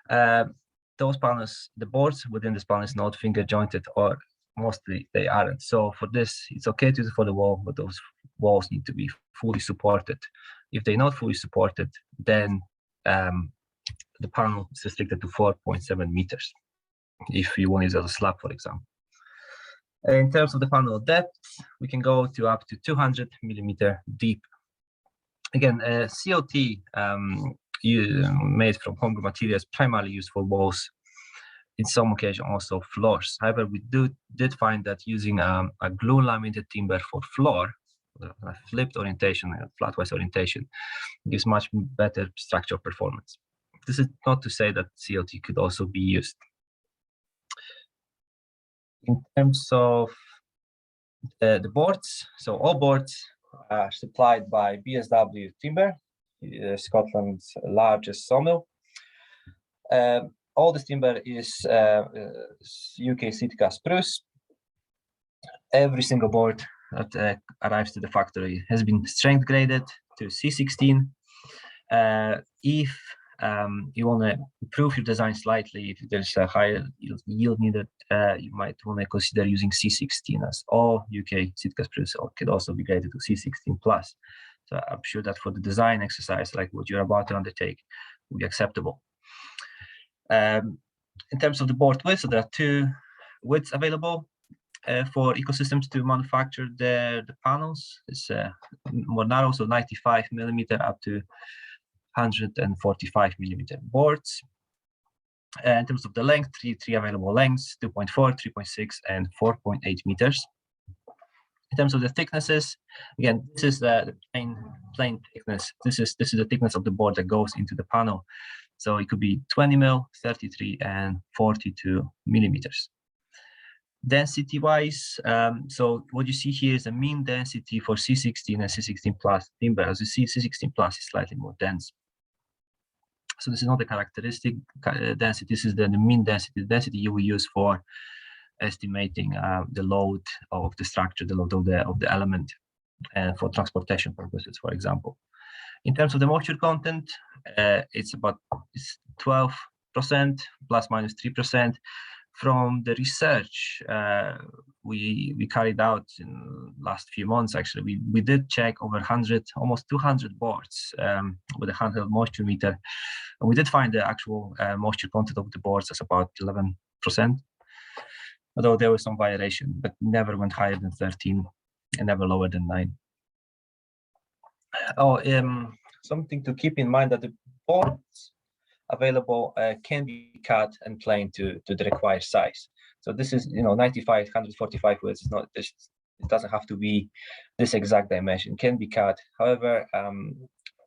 those panels, the boards within this panel is not finger jointed, or mostly they aren't. So for this, it's okay to use it for the wall, but those walls need to be fully supported. If they're not fully supported, then the panel is restricted to 4.7 meters. If you want to use it as a slab, for example. In terms of the panel depth, we can go to up to 200 millimeter deep. Again, COT made from homegrown materials, primarily used for walls, in some occasion also floors. However, we did find that using a glue laminated timber for floor, a flipped orientation, a flatwise orientation, gives much better structural performance. This is not to say that COT could also be used. In terms of the boards, so all boards are supplied by BSW Timber, Scotland's largest sawmill. All this timber is UK Sitka spruce. Every single board that arrives to the factory has been strength graded to C16. If you want to improve your design slightly, if there's a higher yield needed, you might want to consider using C16, as all UK Sitka spruce could also be graded to C16+. So I'm sure that for the design exercise, like what you're about to undertake, will be acceptable. In terms of the board width, so there are 2 widths available for ecosystems to manufacture the panels. It's more narrow, so 95 millimeter up to 145 millimeter boards. In terms of the length, three available lengths: 2.4, 3.6, and 4.8 meters. In terms of the thicknesses, again, this is the plain thickness. This is the thickness of the board that goes into the panel. So it could be 20 mil, 33, and 42 millimeters. Density-wise, so what you see here is the mean density for C16 and C16+ timber. As you see, C16+ is slightly more dense. So this is not the characteristic density. This is the mean density, the density you will use for estimating the load of the structure, the load of the element, and for transportation purposes, for example. In terms of the moisture content, it's 12% plus minus 3%. From the research we carried out in the last few months, actually, we did check over 100, almost 200 boards with a handheld moisture meter, and we did find the actual moisture content of the boards as about 11%, although there was some variation, but never went higher than 13 and never lower than 9. Something to keep in mind that the boards available can be cut and planed to the required size. So this is, 95, 145 widths. It's not this. It doesn't have to be this exact dimension. It can be cut. However,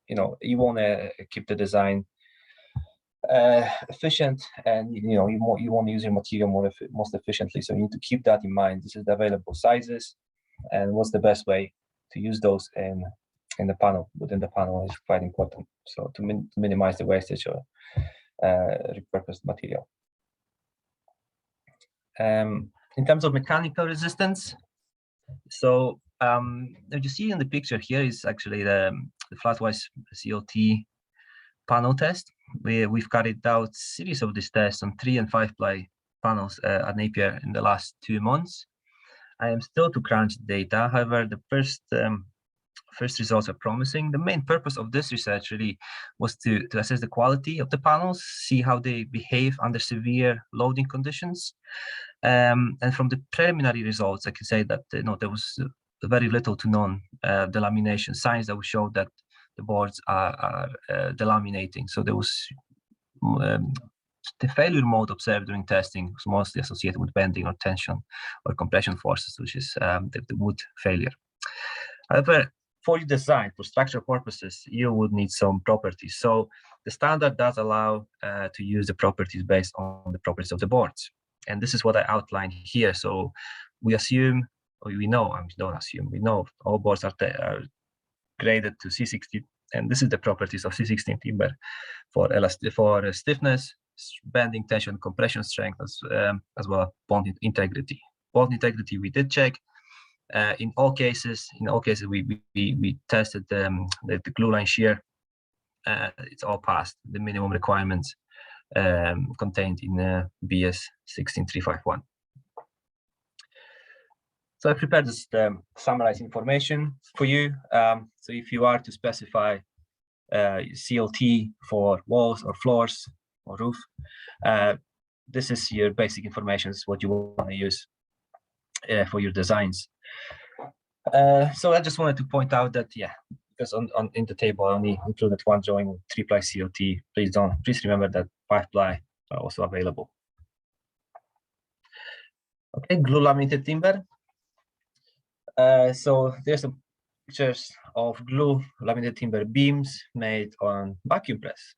you want to keep the design efficient, and you want to use your material most efficiently. So you need to keep that in mind. This is the available sizes, and what's the best way to use those in the panel, within the panel, is quite important. So to minimize the wastage of repurposed material. In terms of mechanical resistance, so what you see in the picture here is actually the flatwise COT panel test. We've carried out a series of these tests on 3 and 5 ply panels at Napier in the last 2 months. I am still to crunch data. However, the first results are promising. The main purpose of this research really was to assess the quality of the panels, see how they behave under severe loading conditions. And from the preliminary results, I can say that there was very little to none delamination signs that would show that the boards are delaminating. So there was the failure mode observed during testing was mostly associated with bending or tension or compression forces, which is the wood failure. However, for your design, for structural purposes, you would need some properties. So the standard does allow to use the properties based on the properties of the boards. And this is what I outlined here. So we assume, or we know, don't assume, we know all boards are graded to C16 And this is the properties of C16 timber for stiffness, bending, tension, compression strength, as well as bond integrity. Bond integrity we did check. In all cases, we tested the glue line shear. It's all passed the minimum requirements contained in BS 16351. So I prepared this summarized information for you. So if you are to specify CLT for walls or floors or roof, this is your basic information. Is what you want to use for your designs. So I just wanted to point out that, yeah, because in the table I only included one drawing 3-ply CLT. Please remember that 5-ply are also available. Okay, glue laminated timber. So there's some pictures of glue laminated timber beams made on vacuum press.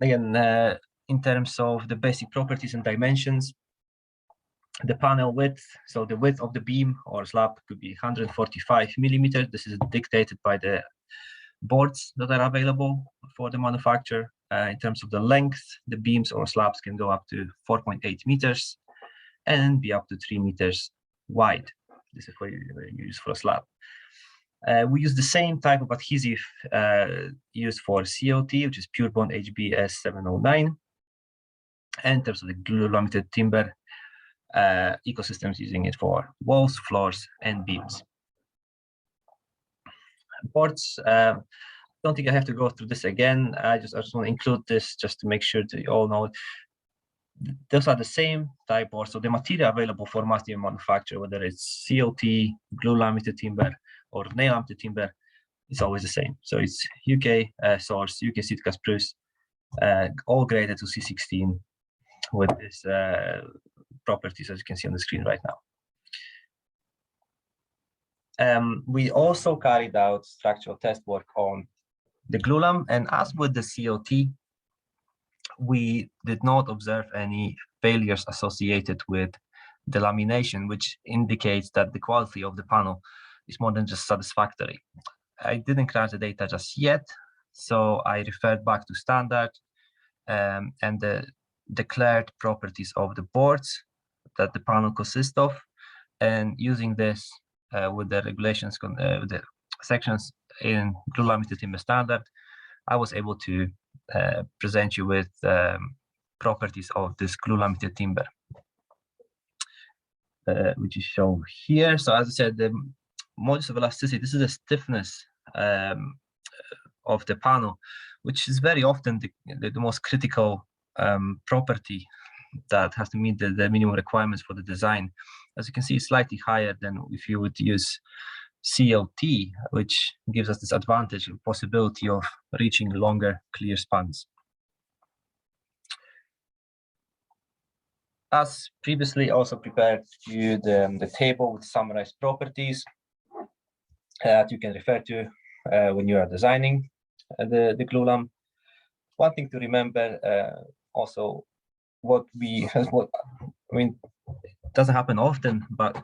Again, in terms of the basic properties and dimensions, the panel width, so the width of the beam or slab could be 145 millimeters. This is dictated by the boards that are available for the manufacturer. In terms of the length, the beams or slabs can go up to 4.8 meters and be up to 3 meters wide. This is for use for a slab. We use the same type of adhesive used for CLT, which is Pure Bond HBS 709. And in terms of the glue laminated timber, ecosystems using it for walls, floors, and beams. Boards, don't think I have to go through this again. I just want to include this just to make sure that you all know those are the same type boards. So the material available for mass timber manufacture, whether it's CLT, glue laminated timber, or nail laminated timber, it's always the same. So it's UK source, UK Sitka spruce, all graded to C16 with this properties as you can see on the screen right now. We also carried out structural test work on the glue lam, and as with the CLT, we did not observe any failures associated with the lamination, which indicates that the quality of the panel is more than just satisfactory. I didn't crunch the data just yet, so I referred back to standard and the declared properties of the boards that the panel consists of, and using this with the regulations, with the sections in glue laminated timber standard, I was able to present you with properties of this glue laminated timber, which is shown here. So as I said, the modulus of elasticity, this is the stiffness of the panel, which is very often the most critical property that has to meet the minimum requirements for the design. As you can see, it's slightly higher than if you would use CLT, which gives us this advantage and possibility of reaching longer clear spans. As previously also prepared you the table with summarized properties that you can refer to when you are designing the glue lam. One thing to remember also, it doesnn't happen often, but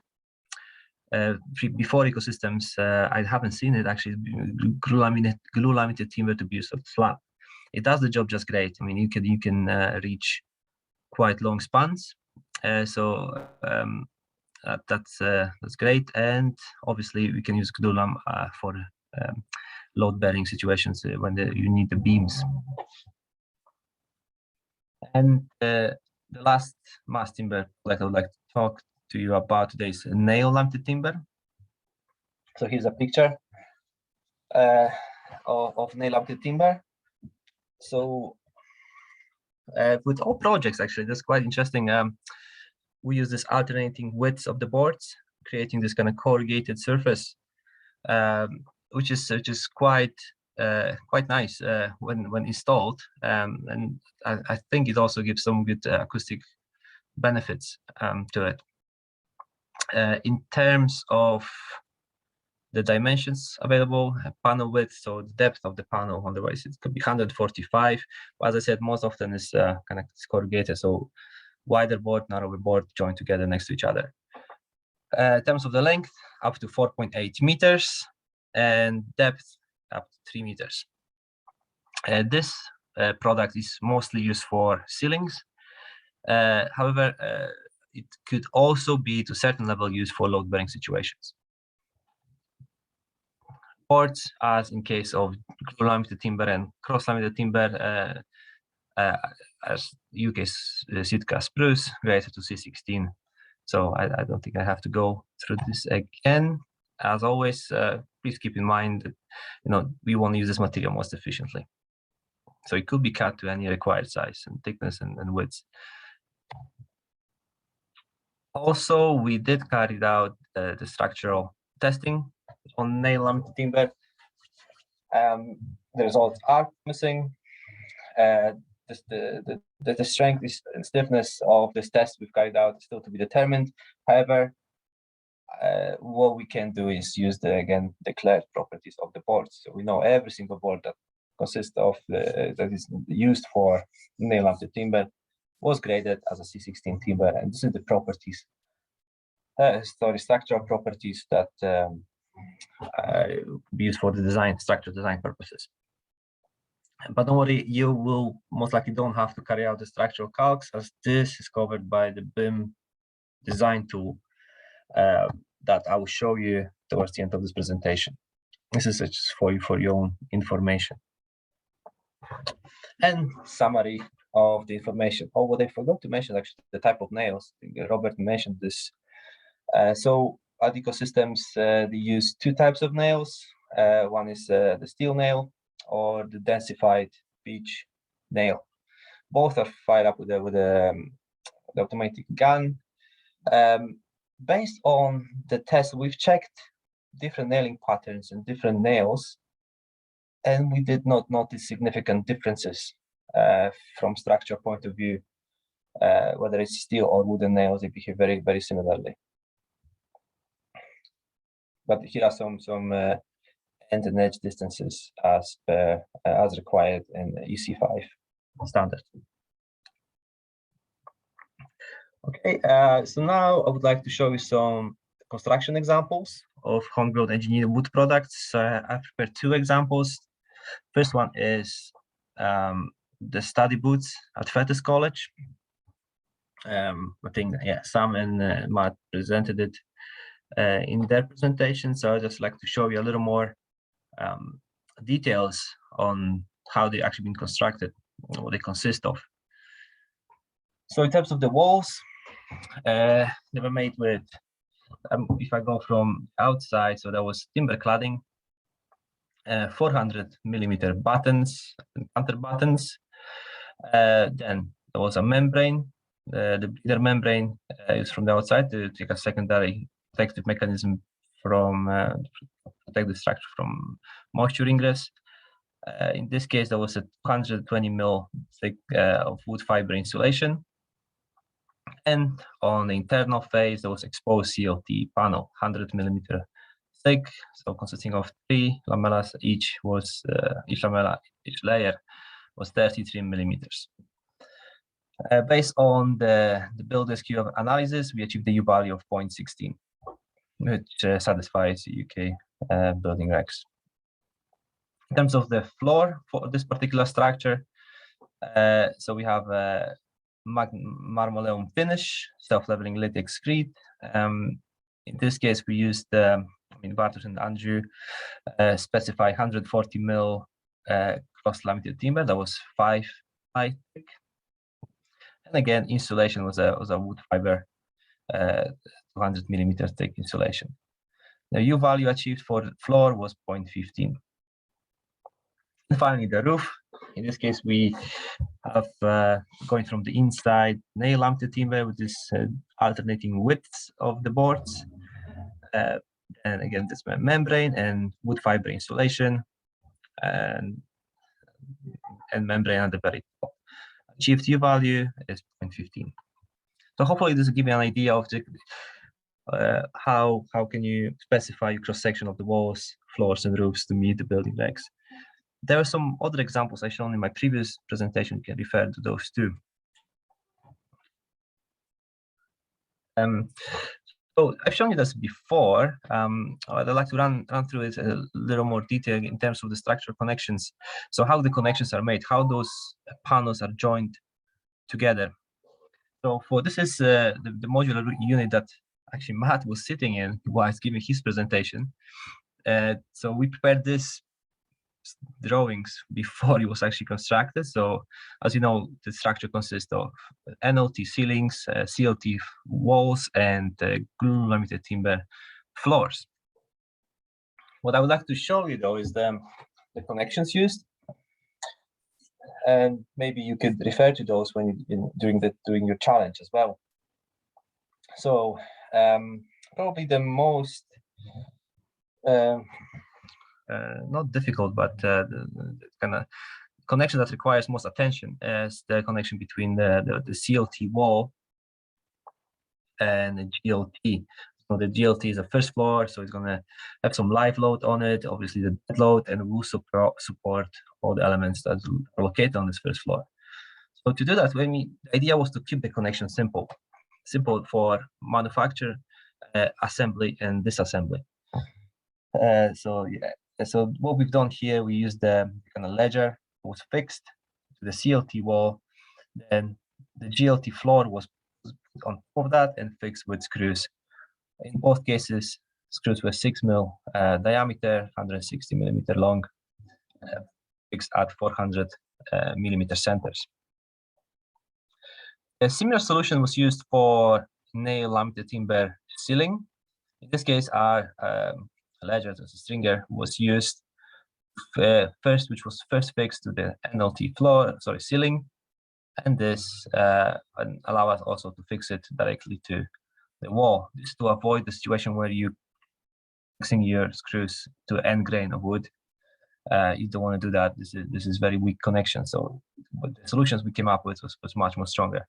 before ecosystems, I haven't seen it actually, glue laminated timber to be used on slab. It does the job just great. I mean, you can reach quite long spans, so that's great. And obviously, we can use glue lam for load-bearing situations when you need the beams. And the last mass timber that I would like to talk to you about today is nail laminated timber. So here's a picture of nail laminated timber. So with all projects, actually, that's quite interesting. We use this alternating widths of the boards, creating this kind of corrugated surface, which is quite nice when installed, and I think it also gives some good acoustic benefits to it. In terms of the dimensions available, panel width, so the depth of the panel on the right, it could be 145. But as I said, most often is kind of corrugated, so wider board, narrower board joined together next to each other. In terms of the length, up to 4.8 meters, and depth up to 3 meters. This product is mostly used for ceilings. However, it could also be to a certain level used for load-bearing situations. Boards, as in case of glue-laminated timber and cross-laminated timber, as UK Sitka spruce, rated to C16. So I don't think I have to go through this again. As always, please keep in mind that we want to use this material most efficiently. So it could be cut to any required size and thickness and width. Also, we did carry out the structural testing on nail laminated timber. The results are missing. The strength and stiffness of this test we've carried out is still to be determined. However, what we can do is use the declared properties of the board. So we know every single board that consists of that is used for nail laminated timber was graded as a C16 timber, and this is the properties, structural properties that be used for the structural design purposes. But don't worry, you will most likely don't have to carry out the structural calcs, as this is covered by the BIM design tool that I will show you towards the end of this presentation. This is just for your own information. And summary of the information. Oh, what I forgot to mention, actually, the type of nails. Robert mentioned this. So at Ecosystems, they use 2 types of nails. One is the steel nail or the densified pitch nail. Both are fired up with the automatic gun. Based on the test, we've checked different nailing patterns and different nails, and we did not notice significant differences from structure point of view. Whether it's steel or wooden nails, they behave very, very similarly. But here are some end and edge distances as required in EC5 standard. Okay, so now I would like to show you some construction examples of homegrown engineered wood products. I prepared 2 examples. First one is the study booths at Fettes College. I think, yeah, Sam and Matt presented it in their presentation. So I'd just like to show you a little more details on how they actually been constructed, what they consist of. So in terms of the walls, they were made with, if I go from outside, so that was timber cladding, 400mm battens and counter battens. Then there was a membrane, the bleeder membrane used from the outside to take a secondary protective mechanism from protect the structure from moisture ingress. In this case, there was a 120mm thick of wood fiber insulation. And on the internal face, there was exposed CLT panel, 100mm thick, so consisting of 3 lamellas. Each layer was 33mm. Based on the builder's Q of analysis, we achieved the U value of 0.16, which satisfies UK building regs. In terms of the floor for this particular structure, so we have a marmoleum finish, self-leveling latex screed. In this case, we used, Bartos and Andrew specify 140mm cross-laminated timber that was 5 high thick. And again, insulation was a wood fiber, 200mm thick insulation. The U value achieved for the floor was 0.15. And finally, the roof. In this case, we have going from the inside nail laminated timber with this alternating widths of the boards. And again, this membrane and wood fiber insulation and membrane at the very top. Achieved U value is 0.15. So hopefully this will give you an idea of the, how can you specify your cross section of the walls, floors, and roofs to meet the building regs. There are some other examples I shown in my previous presentation. You can refer to those too. So I've shown you this before. I'd like to run through it a little more detail in terms of the structural connections. So how the connections are made, how those panels are joined together. So for this is the modular unit that actually Matt was sitting in while giving his presentation. So we prepared this drawings before it was actually constructed. So as you know, the structure consists of NLT ceilings, CLT walls, and glue laminated timber floors. What I would like to show you though is the connections used, and maybe you could refer to those when during your challenge as well. So probably the most not difficult, but the kind of connection that requires most attention is the connection between the CLT wall and the GLT. So the GLT is the first floor, so it's going to have some live load on it, obviously the dead load, and will support all the elements that are located on this first floor. So to do that, the idea was to keep the connection simple for manufacture, assembly, and disassembly. So what we've done here, we used the kind of ledger was fixed to the CLT wall, then the GLT floor was on top of that and fixed with screws. In both cases, screws were 6 mm diameter, 160 mm long, fixed at 400 mm centers. A similar solution was used for nail laminated timber ceiling. In this case, our ledger as a stringer was used first, which was first fixed to the NLT ceiling, and this allow us also to fix it directly to the wall. This is to avoid the situation where you fixing your screws to end grain of wood. You don't want to do that. This is very weak connection. So the solutions we came up with was much more stronger.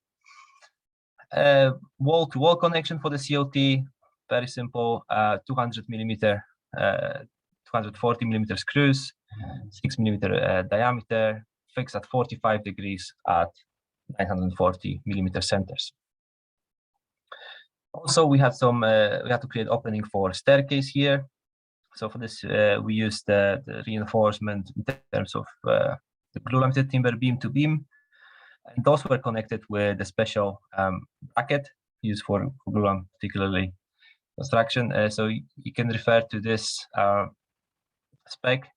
Wall-to-wall connection for the CLT, very simple. 200 mm, 240 mm screws, 6 mm diameter, fixed at 45 degrees at 940 mm centers. Also, we had to create opening for staircase here. So for this, we used the reinforcement in terms of the glue laminated timber beam to beam, and those were connected with a special bracket used for glue, particularly construction. So you can refer to this spec.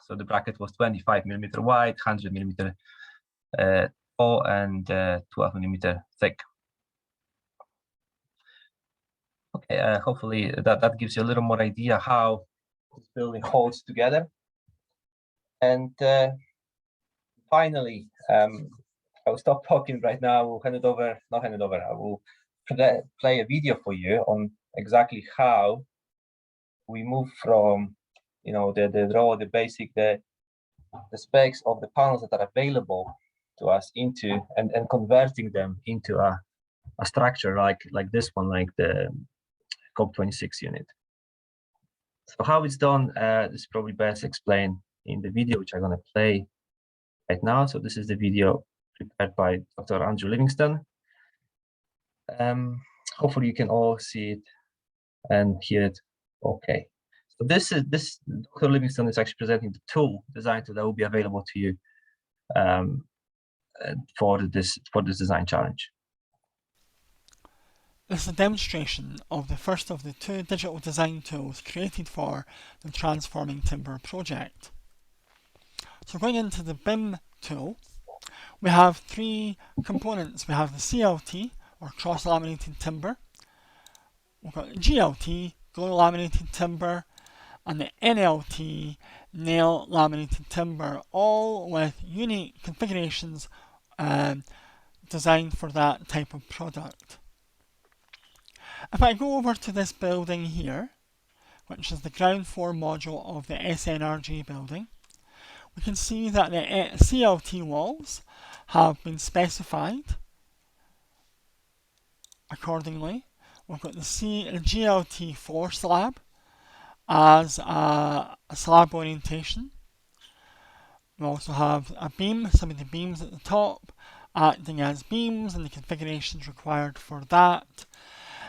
So the bracket was 25 mm wide, 100 mm tall, and 12 mm thick. Okay, hopefully that gives you a little more idea how this building holds together. And finally, I will stop talking right now. I will hand it over, I will play a video for you on exactly how we move from, the raw, the basic, the specs of the panels that are available to us into and converting them into a structure like this one, like the COP26 unit. So how it's done is probably best explained in the video, which I'm going to play right now. So this is the video prepared by Dr. Andrew Livingston. Hopefully you can all see it and hear it. Okay. So this Dr. Livingston is actually presenting the tool designed that will be available to you for this design challenge. This is a demonstration of the first of the 2 digital design tools created for the Transforming Timber project. So going into the BIM tool, we have 3 components. We have the CLT, or cross-laminated timber. We've got the GLT, glue laminated timber, and the NLT, nail laminated timber, all with unique configurations designed for that type of product. If I go over to this building here, which is the ground floor module of the SNRG building, we can see that the CLT walls have been specified accordingly. We've got the GLT floor slab as a slab orientation. We also have a beam, some of the beams at the top acting as beams and the configurations required for that.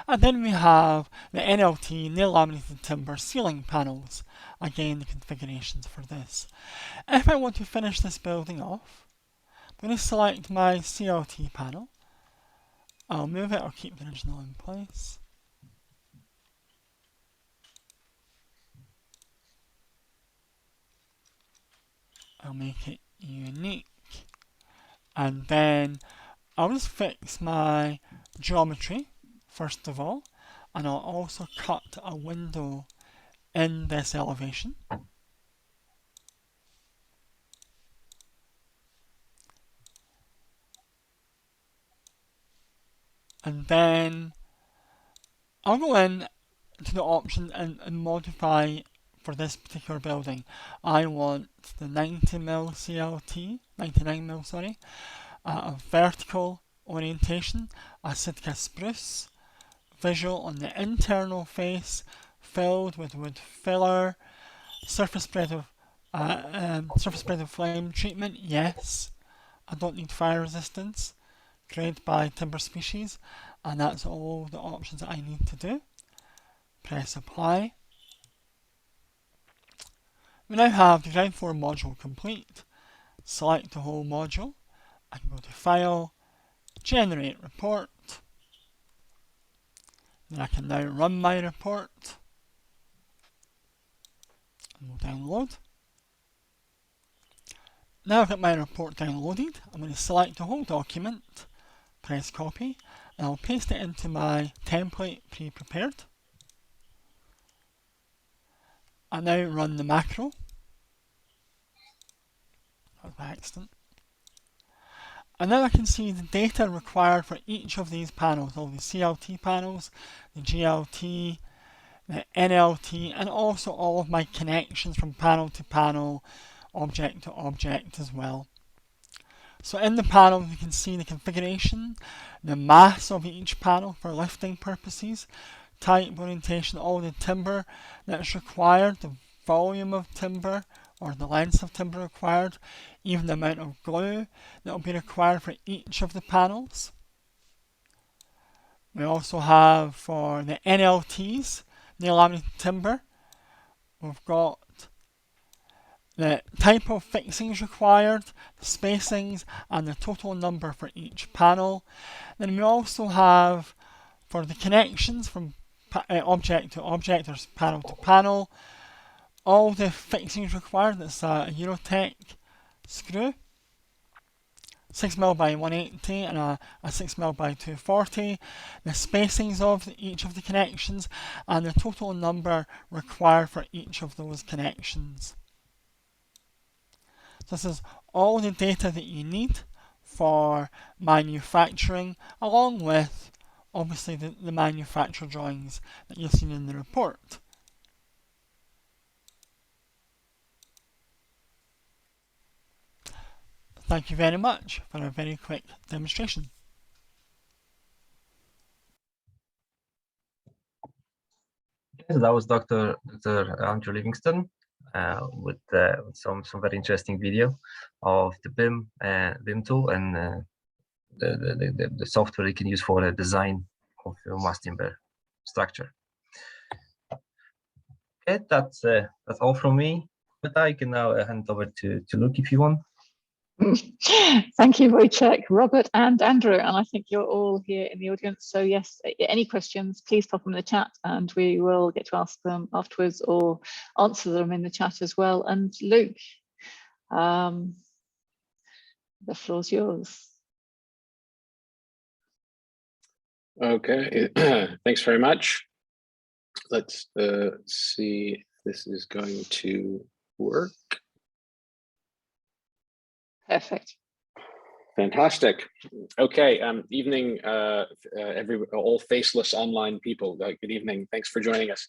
And then we have the NLT nail laminated timber ceiling panels. Again, the configurations for this. If I want to finish this building off, I'm going to select my CLT panel. I'll move it or keep the original in place. I'll make it unique. And then I'll just fix my geometry first of all, and I'll also cut a window in this elevation. And then I'll go in to the option and modify for this particular building. I want the 90mm CLT, 99mm, sorry, a vertical orientation, a Sitka spruce, visual on the internal face, filled with wood filler, surface spread of flame treatment, yes. I don't need fire resistance, grade by timber species, and that's all the options that I need to do. Press apply. We now have the ground floor module complete. Select the whole module. I can go to File, Generate Report. Then I can now run my report. And we'll download. Now I've got my report downloaded, I'm going to select the whole document, press copy, and I'll paste it into my template pre-prepared. I now run the macro. That was by accident. And now I can see the data required for each of these panels, all the CLT panels, the GLT, the NLT, and also all of my connections from panel to panel, object to object as well. So in the panel you can see the configuration, the mass of each panel for lifting purposes, type, orientation, all the timber that's required, the volume of timber or the length of timber required, even the amount of glue that will be required for each of the panels. We also have for the NLTs, nail laminated timber, we've got the type of fixings required, the spacings, and the total number for each panel. Then we also have for the connections from object to object or panel to panel, all the fixings required. That's a Eurotech screw, 6mm by 180 and a 6mm by 240, the spacings of each of the connections, and the total number required for each of those connections. So this is all the data that you need for manufacturing, along with obviously the manufacturer drawings that you've seen in the report. Thank you very much for a very quick demonstration. So that was Dr. Andrew Livingston with some very interesting video of the BIM tool and the software you can use for the design of your mass timber structure. Okay, that's all from me. But I can now hand over to Luke if you want. Thank you, Wojciech, Robert and Andrew, and I think you're all here in the audience, so yes, any questions please pop them in the chat and we will get to ask them afterwards or answer them in the chat as well. And Luke, the floor's yours. Okay, thanks very much. Let's see if this is going to work. Perfect. Fantastic. Okay, evening, all faceless online people. Good evening. Thanks for joining us.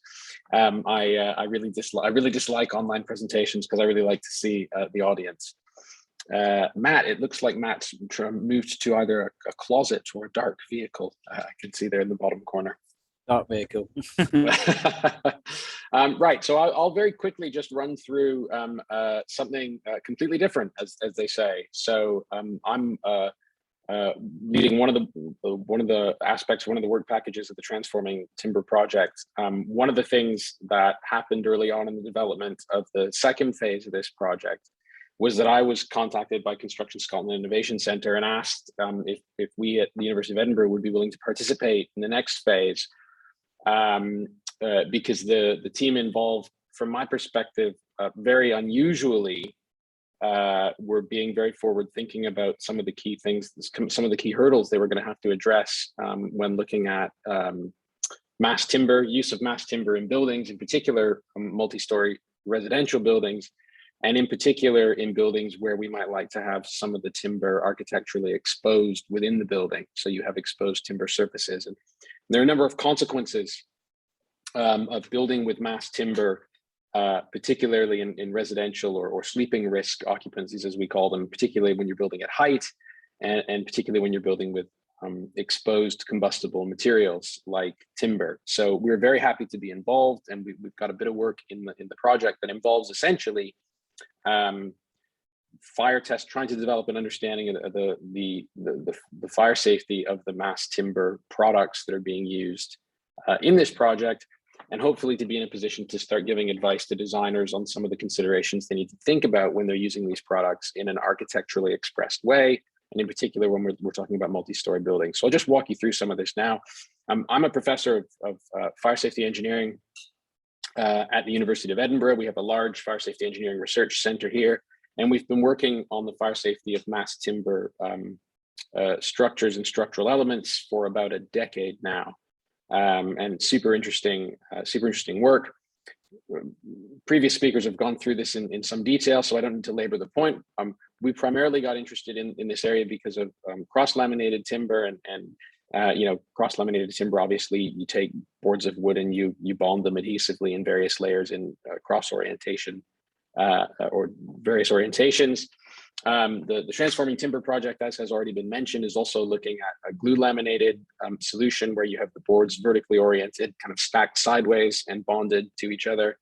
I really dislike online presentations because I really like to see the audience. Matt, it looks like Matt's moved to either a closet or a dark vehicle. I can see there in the bottom corner. Dark vehicle. Right, so I'll very quickly just run through something completely different, as they say. So I'm leading one of the aspects, one of the work packages of the Transforming Timber project. One of the things that happened early on in the development of the second phase of this project was that I was contacted by Construction Scotland Innovation Centre and asked if we at the University of Edinburgh would be willing to participate in the next phase, because the team involved, from my perspective, very unusually, were being very forward thinking about some of the key things, some of the key hurdles they were going to have to address when looking at mass timber, use of mass timber in buildings, in particular multi-story residential buildings, and in particular in buildings where we might like to have some of the timber architecturally exposed within the building. So you have exposed timber surfaces. And there are a number of consequences of building with mass timber, particularly in residential or sleeping risk occupancies, as we call them, particularly when you're building at height, and particularly when you're building with exposed combustible materials like timber. So we're very happy to be involved, and we've got a bit of work in the project that involves essentially fire test, trying to develop an understanding of the fire safety of the mass timber products that are being used in this project, and hopefully to be in a position to start giving advice to designers on some of the considerations they need to think about when they're using these products in an architecturally expressed way, and in particular when we're talking about multi-story buildings. So I'll just walk you through some of this now. I'm a professor of fire safety engineering at the University of Edinburgh. We have a large fire safety engineering research center here, and we've been working on the fire safety of mass timber structures and structural elements for about a decade now. And super interesting work. Previous speakers have gone through this in some detail, so I don't need to labor the point. We primarily got interested in this area because of cross-laminated timber, and cross-laminated timber, obviously you take boards of wood and you bond them adhesively in various layers in cross orientation or various orientations. The Transforming Timber project, as has already been mentioned, is also looking at a glue laminated solution where you have the boards vertically oriented, kind of stacked sideways and bonded to each other,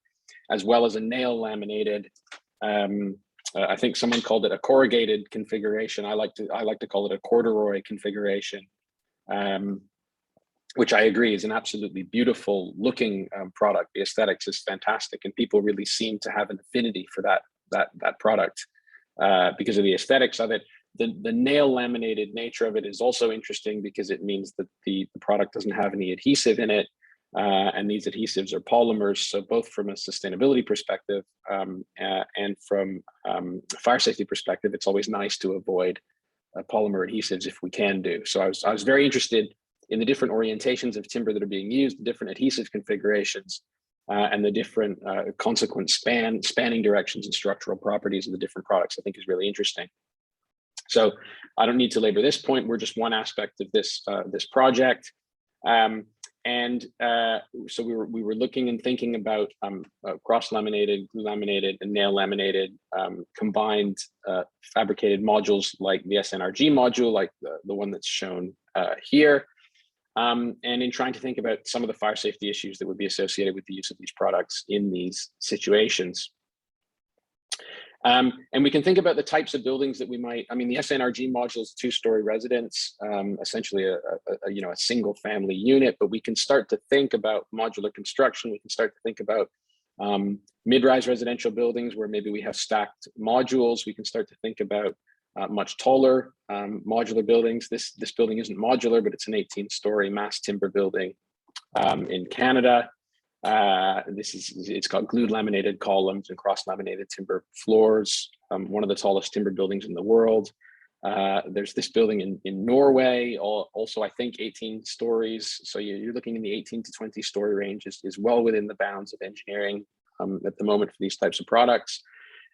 as well as a nail laminated. I think someone called it a corrugated configuration. I like to call it a corduroy configuration, which I agree is an absolutely beautiful looking product. The aesthetics is fantastic, and people really seem to have an affinity for that product. Because of the aesthetics of it. The nail laminated nature of it is also interesting because it means that the product doesn't have any adhesive in it, and these adhesives are polymers. So both from a sustainability perspective and from a fire safety perspective, it's always nice to avoid polymer adhesives if we can do. So I was very interested in the different orientations of timber that are being used, the different adhesive configurations, and the different consequent spanning directions and structural properties of the different products, I think is really interesting. So I don't need to labor this point. We're just one aspect of this project. So we were looking and thinking about cross-laminated, glue-laminated, and nail-laminated combined fabricated modules like the SNRG module, like the one that's shown here. And in trying to think about some of the fire safety issues that would be associated with the use of these products in these situations. And we can think about the types of buildings that we might, the SNRG module is a two-story residence, essentially a single family unit, but we can start to think about modular construction. We can start to think about mid-rise residential buildings where maybe we have stacked modules. We can start to think about much taller modular buildings. This building isn't modular, but it's an 18-story mass timber building in Canada. It's got glued laminated columns and cross-laminated timber floors. One of the tallest timber buildings in the world. There's this building in Norway, also I think 18 stories. So you're looking in the 18 to 20 story range is well within the bounds of engineering at the moment for these types of products.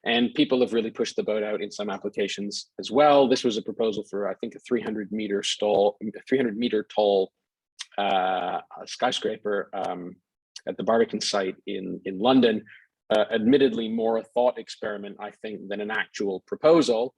And people have really pushed the boat out in some applications as well. This was a proposal for, I think, a 300 meter tall skyscraper at the Barbican site in London. Admittedly, more a thought experiment, I think, than an actual proposal.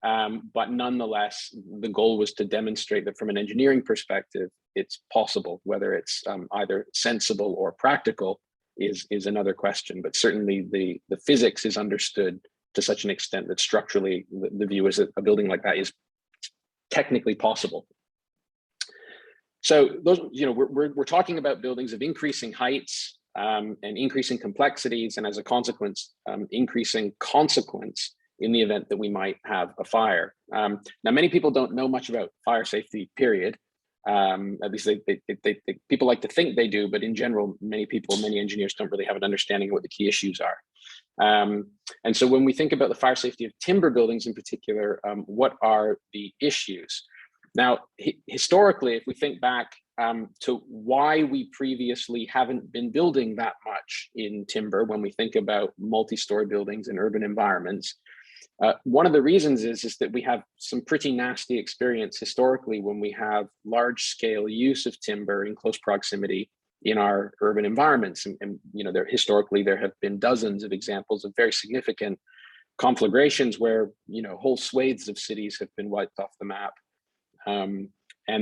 But nonetheless, the goal was to demonstrate that from an engineering perspective, it's possible. Whether it's either sensible or practical is another question, but certainly the physics is understood to such an extent that structurally the view is that a building like that is technically possible. So those, we're talking about buildings of increasing heights and increasing complexities, and as a consequence, increasing consequence in the event that we might have a fire. Now, many people don't know much about fire safety, period. At least people like to think they do, but in general, many engineers don't really have an understanding of what the key issues are. And so when we think about the fire safety of timber buildings in particular, what are the issues? Now, historically, if we think back to why we previously haven't been building that much in timber, when we think about multi-story buildings in urban environments, one of the reasons is that we have some pretty nasty experience historically when we have large-scale use of timber in close proximity in our urban environments. And historically, there have been dozens of examples of very significant conflagrations where, whole swathes of cities have been wiped off the map. And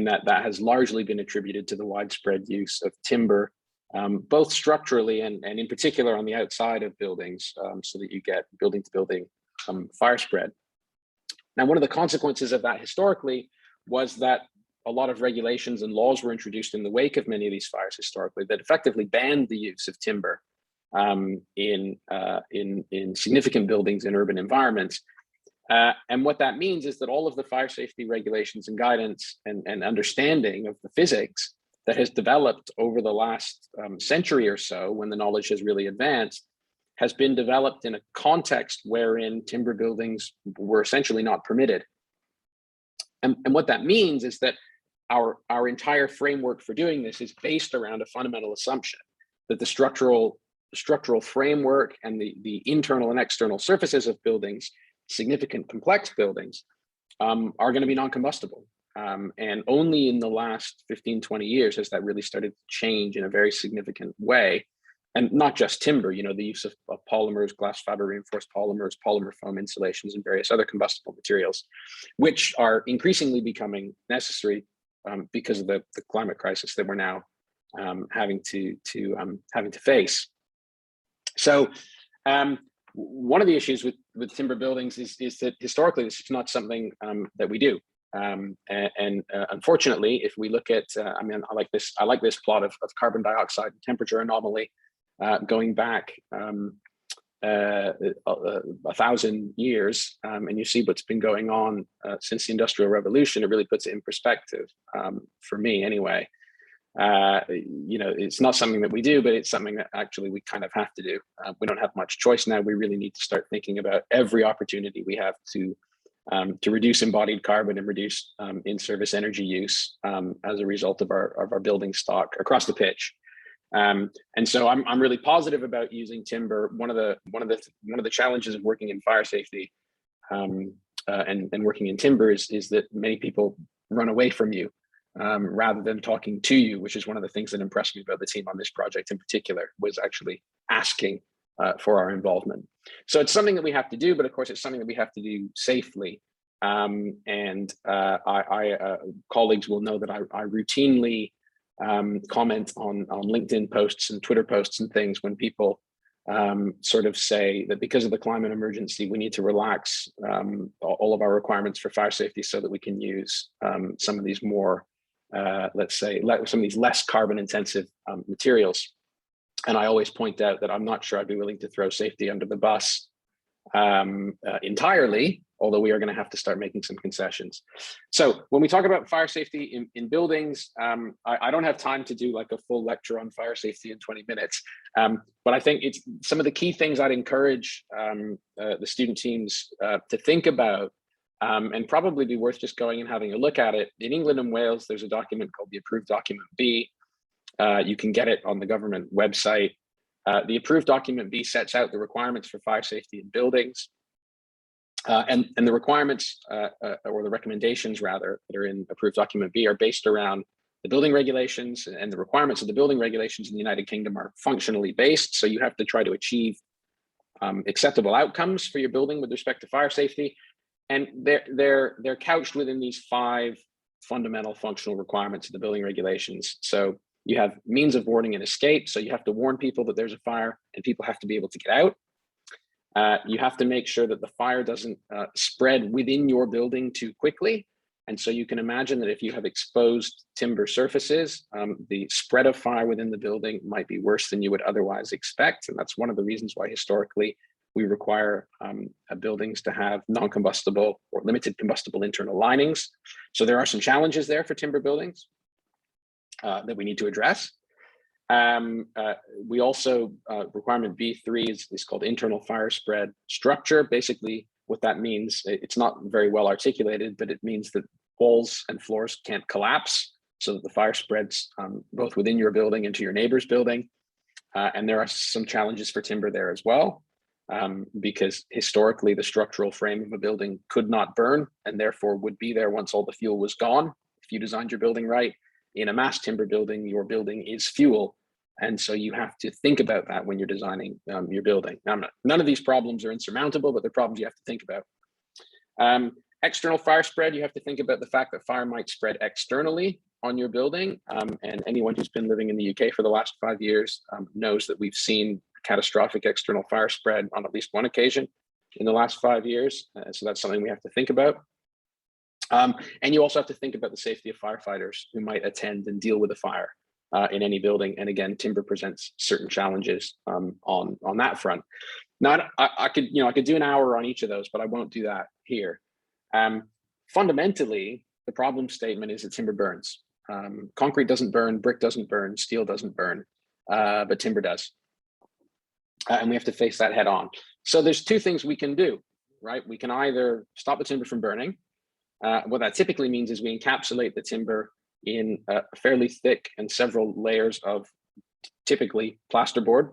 that has largely been attributed to the widespread use of timber, both structurally and in particular on the outside of buildings, so that you get building to building fire spread. Now, one of the consequences of that historically was that a lot of regulations and laws were introduced in the wake of many of these fires historically that effectively banned the use of timber in significant buildings in urban environments. And what that means is that all of the fire safety regulations and guidance and understanding of the physics that has developed over the last century or so, when the knowledge has really advanced, has been developed in a context wherein timber buildings were essentially not permitted. And what that means is that our entire framework for doing this is based around a fundamental assumption that the structural framework and the internal and external surfaces of buildings, significant complex buildings, are going to be non-combustible. And only in the last 15, 20 years has that really started to change in a very significant way. And not just timber, the use of polymers, glass fiber reinforced polymers, polymer foam insulations, and various other combustible materials, which are increasingly becoming necessary because of the climate crisis that we're now having to face. So one of the issues with timber buildings is that historically this is not something that we do. Unfortunately, if we look at, I like this plot of carbon dioxide and temperature anomaly going back 1,000 years, and you see what's been going on since the Industrial Revolution. It really puts it in perspective, for me anyway. It's not something that we do, but it's something that actually we kind of have to do. We don't have much choice now. We really need to start thinking about every opportunity we have to reduce embodied carbon and reduce in-service energy use as a result of our building stock across the pitch. And so I'm really positive about using timber. One of the challenges of working in fire safety and working in timber is that many people run away from you rather than talking to you, which is one of the things that impressed me about the team on this project in particular, was actually asking for our involvement. So it's something that we have to do, but of course it's something that we have to do safely. Colleagues will know that I routinely comment on LinkedIn posts and Twitter posts and things when people sort of say that because of the climate emergency, we need to relax all of our requirements for fire safety so that we can use some of these more, let's say, some of these less carbon intensive materials. And I always point out that I'm not sure I'd be willing to throw safety under the bus entirely, although we are going to have to start making some concessions. So when we talk about fire safety in buildings, I don't have time to do like a full lecture on fire safety in 20 minutes, but I think it's some of the key things I'd encourage the student teams to think about, and probably be worth just going and having a look at it. In England and Wales, there's a document called the Approved Document B. You can get it on the government website. The Approved Document B sets out the requirements for fire safety in buildings. And the requirements or the recommendations rather that are in Approved Document B are based around the building regulations, and the requirements of the building regulations in the United Kingdom are functionally based. So you have to try to achieve acceptable outcomes for your building with respect to fire safety. And they're couched within these 5 fundamental functional requirements of the building regulations. So you have means of warning and escape. So you have to warn people that there's a fire and people have to be able to get out. You have to make sure that the fire doesn't spread within your building too quickly. And so you can imagine that if you have exposed timber surfaces, the spread of fire within the building might be worse than you would otherwise expect. And that's one of the reasons why historically we require buildings to have non-combustible or limited combustible internal linings. So there are some challenges there for timber buildings that we need to address. We also, requirement B3 is called internal fire spread structure. Basically, what that means, it's not very well articulated, but it means that walls and floors can't collapse so that the fire spreads both within your building into your neighbor's building. And there are some challenges for timber there as well, because historically the structural frame of a building could not burn and therefore would be there once all the fuel was gone. If you designed your building right, in a mass timber building, your building is fuel. And so you have to think about that when you're designing your building. Now, none of these problems are insurmountable, but they're problems you have to think about. External fire spread, you have to think about the fact that fire might spread externally on your building. And anyone who's been living in the UK for the last 5 years knows that we've seen catastrophic external fire spread on at least one occasion in the last 5 years. So that's something we have to think about. And you also have to think about the safety of firefighters who might attend and deal with a fire in any building. And again, timber presents certain challenges on that front. Now, I could do an hour on each of those, but I won't do that here. Fundamentally, the problem statement is that timber burns. Concrete doesn't burn, brick doesn't burn, steel doesn't burn, but timber does. And we have to face that head on. So there's two things we can do, right? We can either stop the timber from burning. What that typically means is we encapsulate the timber in a fairly thick and several layers of typically plasterboard.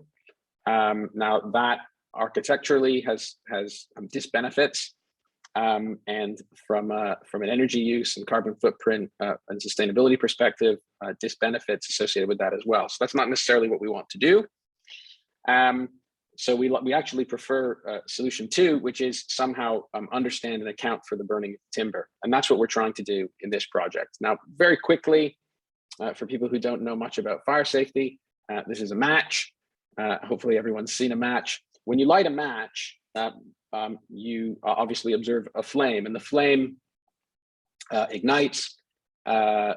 Now that architecturally has disbenefits, and from an energy use and carbon footprint and sustainability perspective, disbenefits associated with that as well. So that's not necessarily what we want to do. So we actually prefer solution 2, which is somehow understand and account for the burning of timber. And that's what we're trying to do in this project. Now, very quickly, for people who don't know much about fire safety, this is a match. Hopefully everyone's seen a match. When you light a match, you obviously observe a flame, and the flame ignites,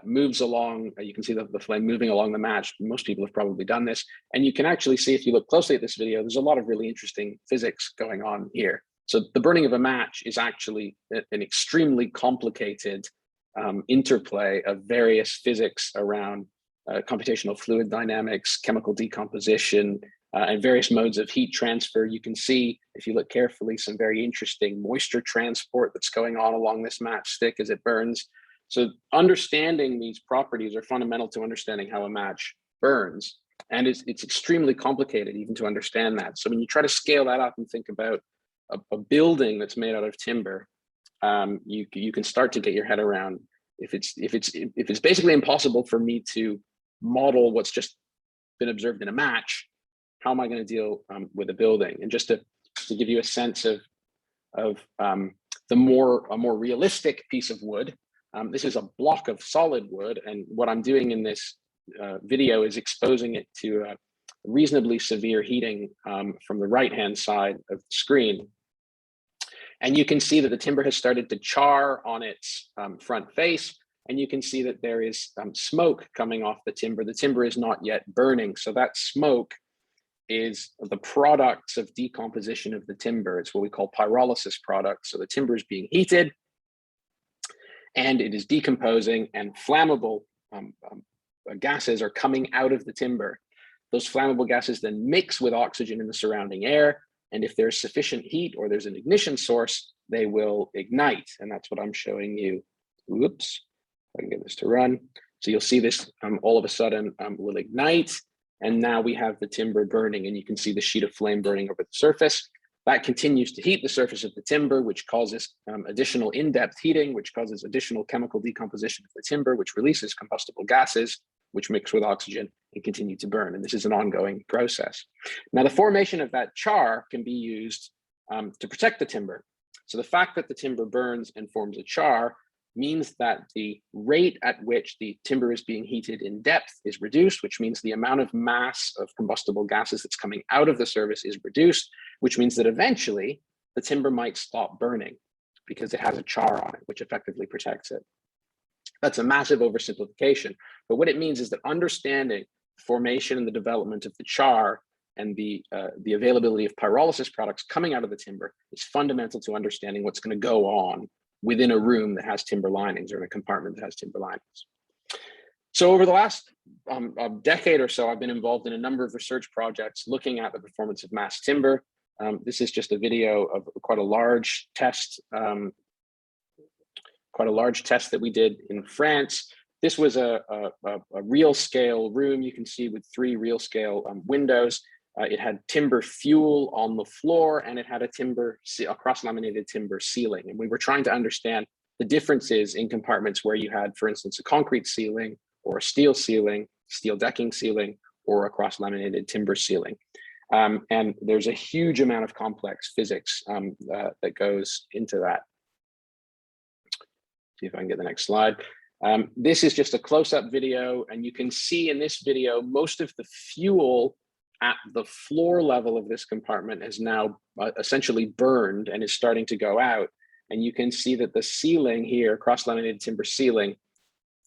moves along. You can see the flame moving along the match. Most people have probably done this. And you can actually see, if you look closely at this video, there's a lot of really interesting physics going on here. So the burning of a match is actually an extremely complicated interplay of various physics around computational fluid dynamics, chemical decomposition, and various modes of heat transfer. You can see, if you look carefully, some very interesting moisture transport that's going on along this matchstick as it burns. So understanding these properties are fundamental to understanding how a match burns. And it's extremely complicated even to understand that. So when you try to scale that up and think about a building that's made out of timber, you can start to get your head around, if it's basically impossible for me to model what's just been observed in a match, how am I going to deal with a building? And just to give you a sense of a more realistic piece of wood, this is a block of solid wood, and what I'm doing in this video is exposing it to reasonably severe heating from the right-hand side of the screen. And you can see that the timber has started to char on its front face, and you can see that there is smoke coming off the timber. The timber is not yet burning, so that smoke is the products of decomposition of the timber. It's what we call pyrolysis products. So the timber is being heated, and it is decomposing, and flammable gases are coming out of the timber. Those flammable gases then mix with oxygen in the surrounding air, and if there's sufficient heat or there's an ignition source, they will ignite. And that's what I'm showing you. Oops, if I can get this to run. So you'll see this all of a sudden will ignite, and now we have the timber burning, and you can see the sheet of flame burning over the surface. That continues to heat the surface of the timber, which causes additional in-depth heating, which causes additional chemical decomposition of the timber, which releases combustible gases, which mix with oxygen and continue to burn. And this is an ongoing process. Now, the formation of that char can be used to protect the timber. So the fact that the timber burns and forms a char means that the rate at which the timber is being heated in depth is reduced, which means the amount of mass of combustible gases that's coming out of the surface is reduced, which means that eventually the timber might stop burning because it has a char on it, which effectively protects it. That's a massive oversimplification. But what it means is that understanding the formation and the development of the char and the availability of pyrolysis products coming out of the timber is fundamental to understanding what's going to go on within a room that has timber linings or in a compartment that has timber linings. So over the last decade or so, I've been involved in a number of research projects looking at the performance of mass timber. This is just a video of quite a large test that we did in France. This was a real scale room, you can see, with 3 real scale windows. It had timber fuel on the floor, and it had a cross-laminated timber ceiling. And we were trying to understand the differences in compartments where you had, for instance, a concrete ceiling or a steel ceiling, steel decking ceiling, or a cross-laminated timber ceiling. And there's a huge amount of complex physics that goes into that. See if I can get the next slide. This is just a close-up video, and you can see in this video, most of the fuel at the floor level of this compartment has now essentially burned and is starting to go out. And you can see that the ceiling here, cross-laminated timber ceiling,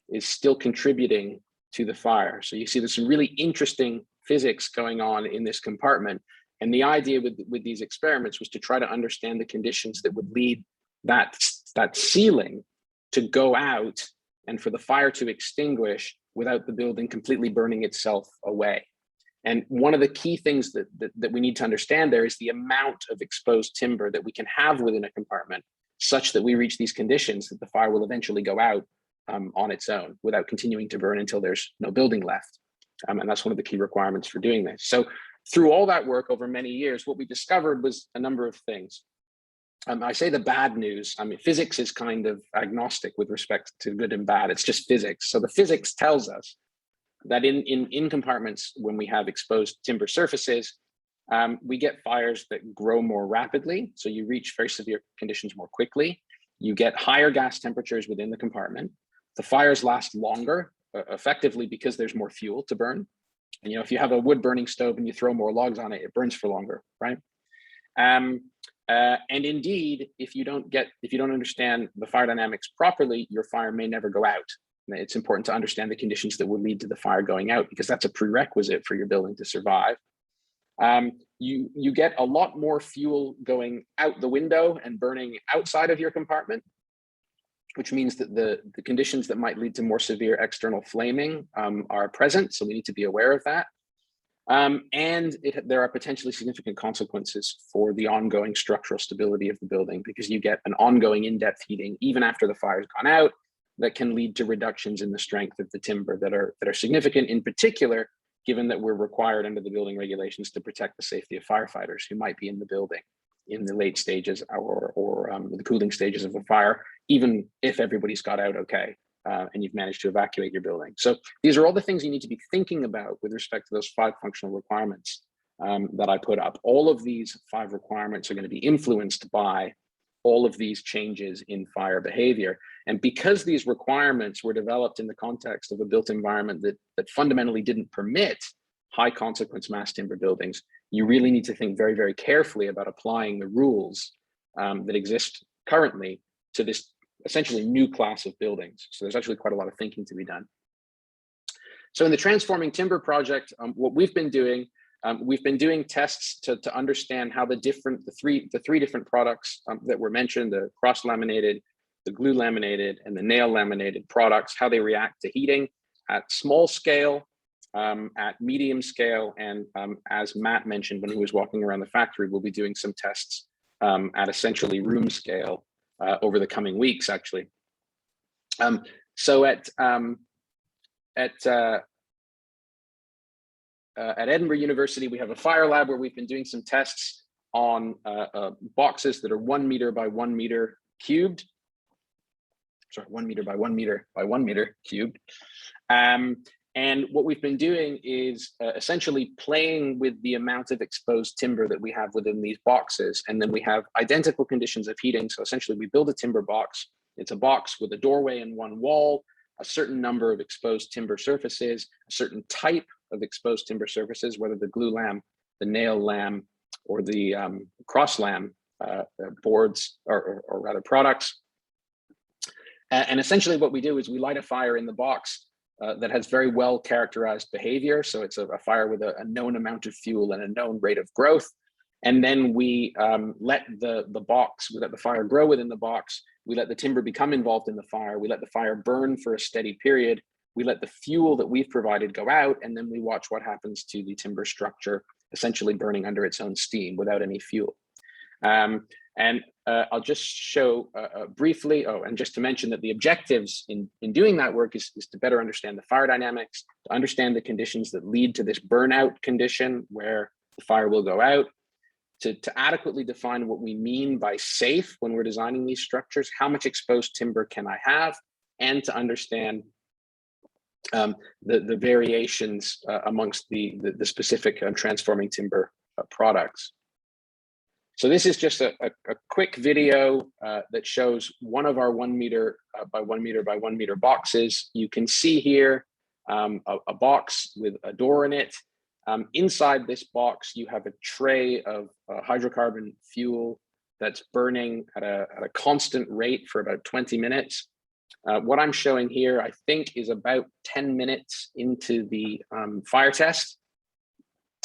is still contributing to the fire. So you see there's some really interesting physics going on in this compartment. And the idea with these experiments was to try to understand the conditions that would lead that ceiling to go out and for the fire to extinguish without the building completely burning itself away. And one of the key things that we need to understand there is the amount of exposed timber that we can have within a compartment such that we reach these conditions that the fire will eventually go out on its own without continuing to burn until there's no building left. And that's one of the key requirements for doing this. So through all that work over many years, what we discovered was a number of things. I say the bad news, I mean, physics is kind of agnostic with respect to good and bad. It's just physics. So the physics tells us that in compartments, when we have exposed timber surfaces, we get fires that grow more rapidly. So you reach very severe conditions more quickly. You get higher gas temperatures within the compartment. The fires last longer, effectively because there's more fuel to burn. And if you have a wood burning stove and you throw more logs on it, it burns for longer, right? And indeed, if you don't understand the fire dynamics properly, your fire may never go out. And it's important to understand the conditions that will lead to the fire going out, because that's a prerequisite for your building to survive. You get a lot more fuel going out the window and burning outside of your compartment, which means that the conditions that might lead to more severe external flaming are present. So we need to be aware of that. And there are potentially significant consequences for the ongoing structural stability of the building, because you get an ongoing in-depth heating even after the fire's gone out that can lead to reductions in the strength of the timber that are significant, in particular, given that we're required under the building regulations to protect the safety of firefighters who might be in the building in the late stages or the cooling stages of a fire, even if everybody's got out okay and you've managed to evacuate your building. So these are all the things you need to be thinking about with respect to those 5 functional requirements that I put up. All of these 5 requirements are going to be influenced by all of these changes in fire behavior. And because these requirements were developed in the context of a built environment that fundamentally didn't permit high consequence mass timber buildings, you really need to think very, very carefully about applying the rules that exist currently to this essentially new class of buildings. So there's actually quite a lot of thinking to be done. So in the Transforming Timber project, what we've been doing tests to understand how the three different products that were mentioned, the cross-laminated, the glue-laminated, and the nail-laminated products, how they react to heating at small scale, at medium scale, and as Matt mentioned when he was walking around the factory, we'll be doing some tests at essentially room scale over the coming weeks, actually. So at Edinburgh University, we have a fire lab where we've been doing some tests on boxes that are 1 meter by 1 meter cubed. Sorry, 1 meter by 1 meter by 1 meter cubed. And what we've been doing is essentially playing with the amount of exposed timber that we have within these boxes. And then we have identical conditions of heating. So essentially we build a timber box. It's a box with a doorway and one wall, a certain number of exposed timber surfaces, a certain type of exposed timber surfaces, whether the glue lam, the nail lam, or the cross lam boards or rather products. And essentially what we do is we light a fire in the box that has very well characterized behavior. So it's a fire with a known amount of fuel and a known rate of growth. And then we let we let the fire grow within the box. We let the timber become involved in the fire. We let the fire burn for a steady period. We let the fuel that we've provided go out, and then we watch what happens to the timber structure, essentially burning under its own steam without any fuel. I'll just show briefly, and just to mention that the objectives in doing that work is to better understand the fire dynamics, to understand the conditions that lead to this burnout condition where the fire will go out, to adequately define what we mean by safe when we're designing these structures, how much exposed timber can I have, and to understand the variations amongst the specific transforming timber products. So this is just a quick video that shows one of our 1 meter by 1 meter by 1 meter boxes. You can see here a box with a door in it. Inside this box, you have a tray of hydrocarbon fuel that's burning at a constant rate for about 20 minutes. What I'm showing here, I think, is about 10 minutes into the fire test.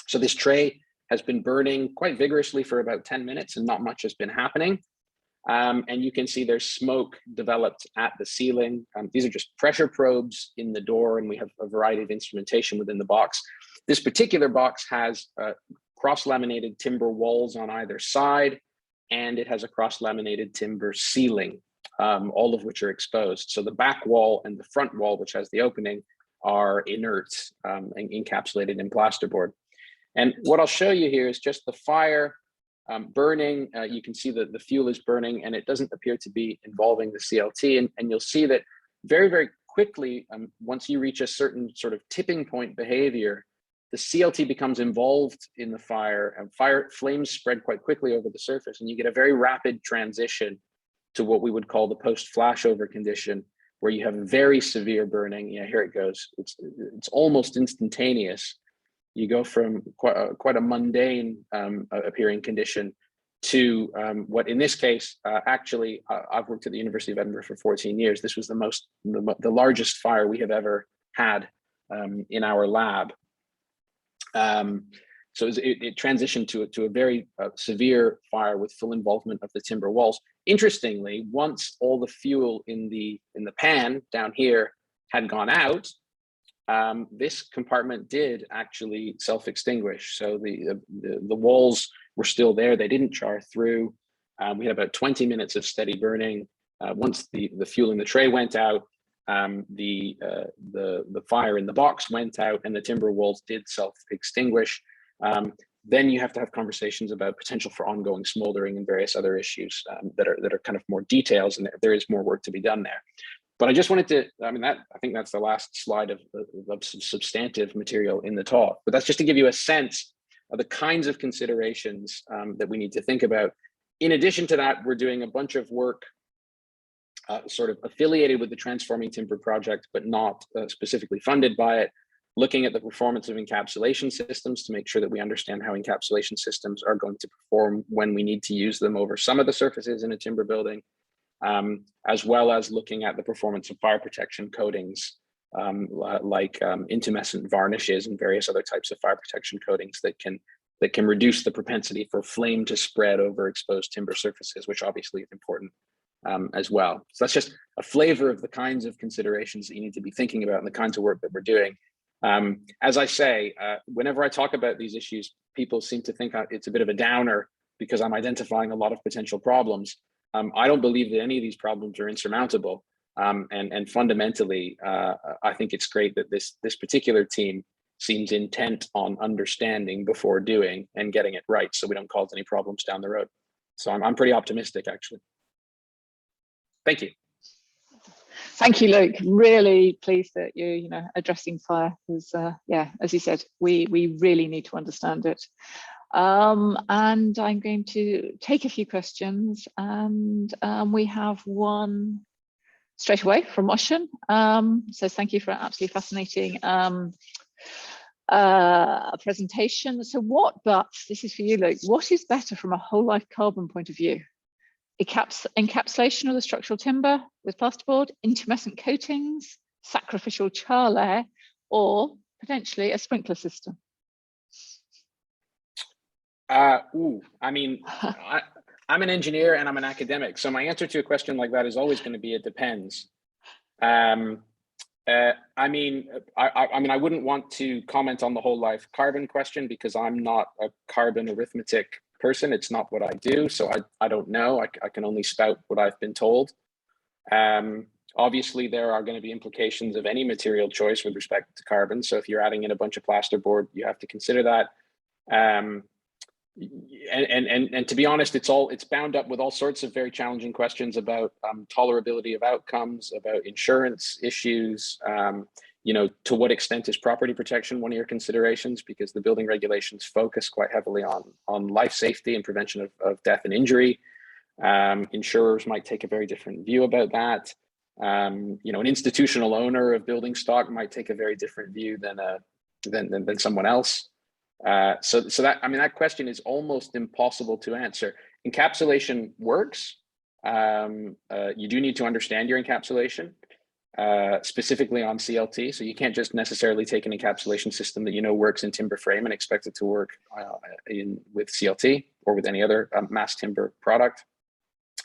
So this tray has been burning quite vigorously for about 10 minutes and not much has been happening. And you can see there's smoke developed at the ceiling. These are just pressure probes in the door, and we have a variety of instrumentation within the box. This particular box has cross-laminated timber walls on either side, and it has a cross-laminated timber ceiling, all of which are exposed. So the back wall and the front wall, which has the opening, are inert and encapsulated in plasterboard. And what I'll show you here is just the fire burning. You can see that the fuel is burning and it doesn't appear to be involving the CLT. And you'll see that very, very quickly, once you reach a certain sort of tipping point behavior, the CLT becomes involved in the fire, and flames spread quite quickly over the surface, and you get a very rapid transition to what we would call the post-flashover condition, where you have very severe burning. Yeah, here it goes. It's almost instantaneous. You go from quite a mundane appearing condition to what, in this case, actually, I've worked at the University of Edinburgh for 14 years. This was the largest fire we have ever had in our lab. So it transitioned to a very severe fire with full involvement of the timber walls. Interestingly, once all the fuel in the pan down here had gone out, this compartment did actually self-extinguish. So the walls were still there; they didn't char through. We had about 20 minutes of steady burning. Once the fuel in the tray went out, the fire in the box went out, and the timber walls did self-extinguish. Then you have to have conversations about potential for ongoing smoldering and various other issues that are kind of more details, and there is more work to be done there. But I just wanted to, I think that's the last slide of substantive material in the talk, but that's just to give you a sense of the kinds of considerations that we need to think about. In addition to that, we're doing a bunch of work sort of affiliated with the Transforming Timber project, but not specifically funded by it, looking at the performance of encapsulation systems to make sure that we understand how encapsulation systems are going to perform when we need to use them over some of the surfaces in a timber building. As well as looking at the performance of fire protection coatings, like intumescent varnishes and various other types of fire protection coatings that can reduce the propensity for flame to spread over exposed timber surfaces, which obviously is important as well. So that's just a flavor of the kinds of considerations that you need to be thinking about and the kinds of work that we're doing. As I say, whenever I talk about these issues, people seem to think it's a bit of a downer because I'm identifying a lot of potential problems. I don't believe that any of these problems are insurmountable. And fundamentally, I think it's great that this particular team seems intent on understanding before doing and getting it right, so we don't cause any problems down the road. So I'm pretty optimistic, actually. Thank you. Thank you, Luke. Really pleased that you're addressing fire, because yeah, as you said, we really need to understand it. And I'm going to take a few questions, and we have one straight away from Wojciech. So thank you for an absolutely fascinating presentation. So this is for you, Luke, what is better from a whole life carbon point of view? encapsulation of the structural timber with plasterboard, intumescent coatings, sacrificial char layer, or potentially a sprinkler system? I mean, I'm an engineer and I'm an academic, so my answer to a question like that is always going to be it depends. I mean, I wouldn't want to comment on the whole life carbon question because I'm not a carbon arithmetic person. It's not what I do, so I don't know. I can only spout what I've been told. Obviously, there are going to be implications of any material choice with respect to carbon. So if you're adding in a bunch of plasterboard, you have to consider that. And to be honest, it's bound up with all sorts of very challenging questions about tolerability of outcomes, about insurance issues. You know, to what extent is property protection one of your considerations? Because the building regulations focus quite heavily on life safety and prevention of death and injury. Insurers might take a very different view about that. You know, an institutional owner of building stock might take a very different view than someone else. So that, I mean, that question is almost impossible to answer. Encapsulation works. You do need to understand your encapsulation, specifically on CLT. So you can't just necessarily take an encapsulation system that you know works in timber frame and expect it to work with CLT or with any other mass timber product.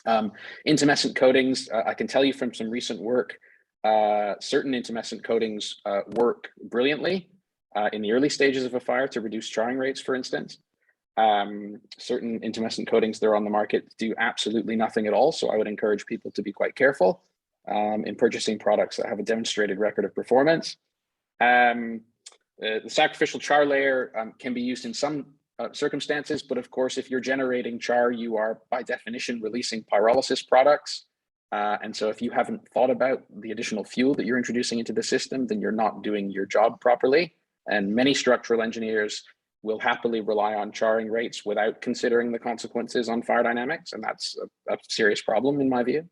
Intumescent coatings, I can tell you from some recent work, certain intumescent coatings work brilliantly in the early stages of a fire to reduce charring rates, for instance. Certain intumescent coatings that are on the market do absolutely nothing at all. So I would encourage people to be quite careful in purchasing products that have a demonstrated record of performance. The sacrificial char layer can be used in some circumstances, but of course, if you're generating char, you are by definition releasing pyrolysis products. And so if you haven't thought about the additional fuel that you're introducing into the system, then you're not doing your job properly. And many structural engineers will happily rely on charring rates without considering the consequences on fire dynamics. And that's a serious problem in my view.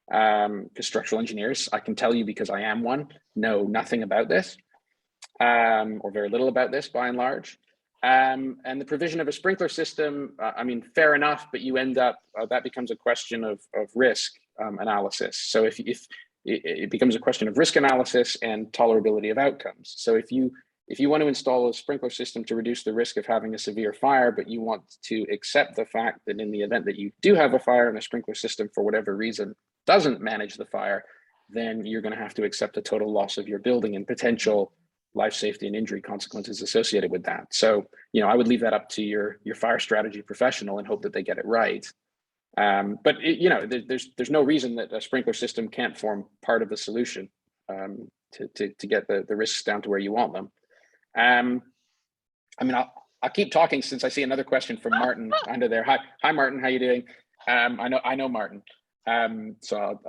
Because structural engineers, I can tell you because I am one, know nothing about this, or very little about this by and large. And the provision of a sprinkler system, I mean, fair enough, but you end up, that becomes a question of risk analysis. So if it becomes a question of risk analysis and tolerability of outcomes. So if you want to install a sprinkler system to reduce the risk of having a severe fire, but you want to accept the fact that in the event that you do have a fire and a sprinkler system for whatever reason doesn't manage the fire, then you're going to have to accept a total loss of your building and potential life safety and injury consequences associated with that. So, you know, I would leave that up to your fire strategy professional and hope that they get it right. But you know, there's no reason that a sprinkler system can't form part of the solution to get the risks down to where you want them. I mean, I'll keep talking since I see another question from Martin under there. Hi, Martin. How you doing? I know Martin. So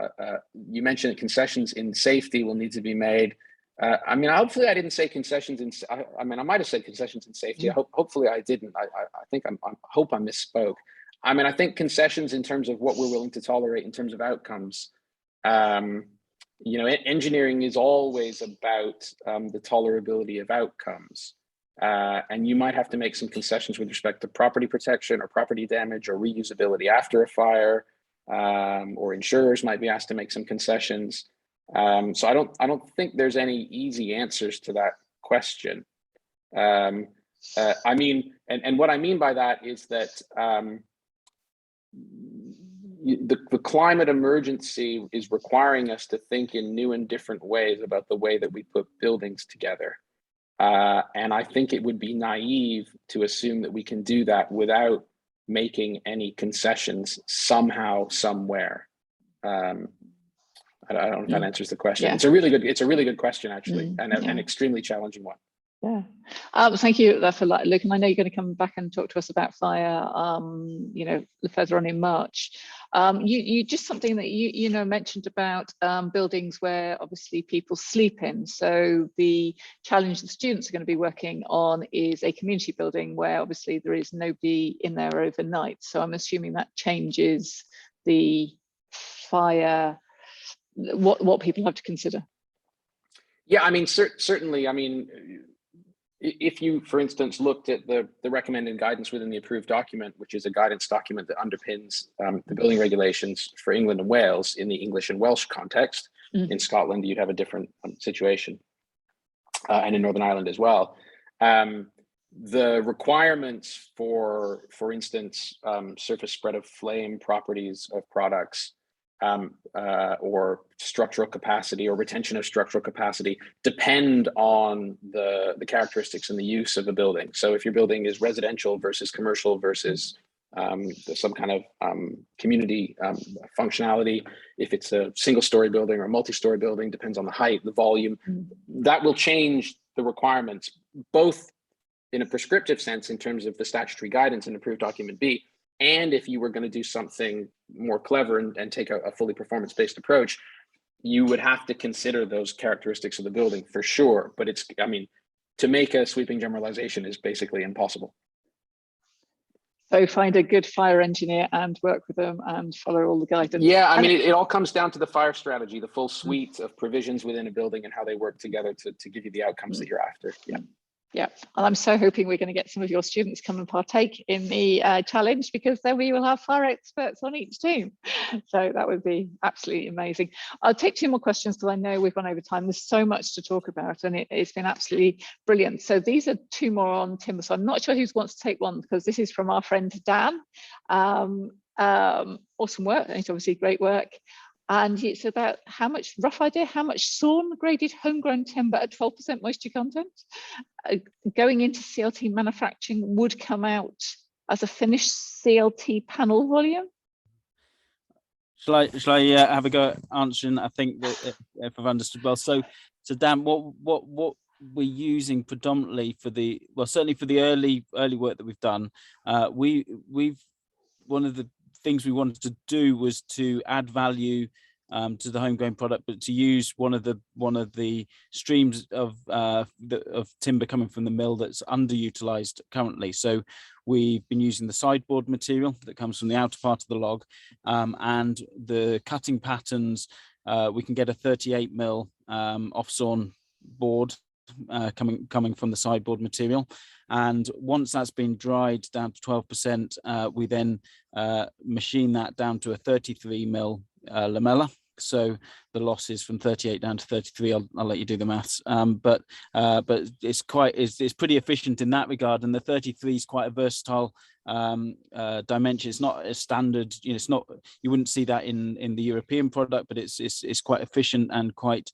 you mentioned that concessions in safety will need to be made. I mean, hopefully I didn't say concessions in. I mean, I might have said concessions in safety. Hopefully I didn't. I think hope I misspoke. I mean, I think concessions in terms of what we're willing to tolerate in terms of outcomes. You know, engineering is always about the tolerability of outcomes. And you might have to make some concessions with respect to property protection or property damage or reusability after a fire, or insurers might be asked to make some concessions. So I don't think there's any easy answers to that question. I mean, and what I mean by that is that the climate emergency is requiring us to think in new and different ways about the way that we put buildings together. And I think it would be naive to assume that we can do that without making any concessions somehow, somewhere. I don't know if that answers the question. Yeah. It's a really good question, actually, and an extremely challenging one. Yeah. Thank you for that, Luke. And I know you're going to come back and talk to us about fire, you know, further on in March. You just something that you know mentioned about buildings where obviously people sleep in. So the challenge the students are going to be working on is a community building where obviously there is nobody in there overnight. So I'm assuming that changes the fire. What people have to consider. Yeah, I mean, certainly, I mean, If you, for instance, looked at the recommended guidance within the approved document, which is a guidance document that underpins the building regulations for England and Wales in the English and Welsh context. In Scotland, you'd have a different situation, and in Northern Ireland as well. The requirements for instance, surface spread of flame properties of products, or structural capacity or retention of structural capacity depend on the characteristics and the use of a building. So if your building is residential versus commercial versus some kind of community functionality, if it's a single-story building or a multi-story building, depends on the height, the volume, that will change the requirements, both in a prescriptive sense in terms of the statutory guidance in approved document B, and if you were going to do something more clever and take a fully performance-based approach, you would have to consider those characteristics of the building for sure. But it's, I mean, to make a sweeping generalization is basically impossible. So find a good fire engineer and work with them and follow all the guidance. Yeah, I mean, it all comes down to the fire strategy, the full suite of provisions within a building and how they work together to give you the outcomes that you're after. Yeah. Yeah, and I'm so hoping we're going to get some of your students come and partake in the challenge, because then we will have fire experts on each team. So that would be absolutely amazing. I'll take two more questions because I know we've gone over time. There's so much to talk about and it's been absolutely brilliant. So these are two more on timber. So I'm not sure who wants to take one, because this is from our friend Dan. Awesome work, and it's obviously great work. And it's about how much, rough idea, how much sawn graded homegrown timber at 12% moisture content going into CLT manufacturing would come out as a finished CLT panel volume. Shall I have a go at answering? I think that if I've understood well. So Dan, what we're using predominantly for the, well, certainly for the early work that we've done, we've one of the things we wanted to do was to add value to the homegrown product, but to use one of the streams of timber coming from the mill that's underutilized currently. So we've been using the sideboard material that comes from the outer part of the log, and the cutting patterns. We can get a 38mm off-sawn board coming from the sideboard material, and once that's been dried down to 12%, we then machine that down to a 33mm lamella. So the loss is from 38 down to 33. I'll let you do the maths, but it's pretty efficient in that regard, and the 33 is quite a versatile dimension. It's not a standard, you know, it's not, you wouldn't see that in the European product, but it's quite efficient and quite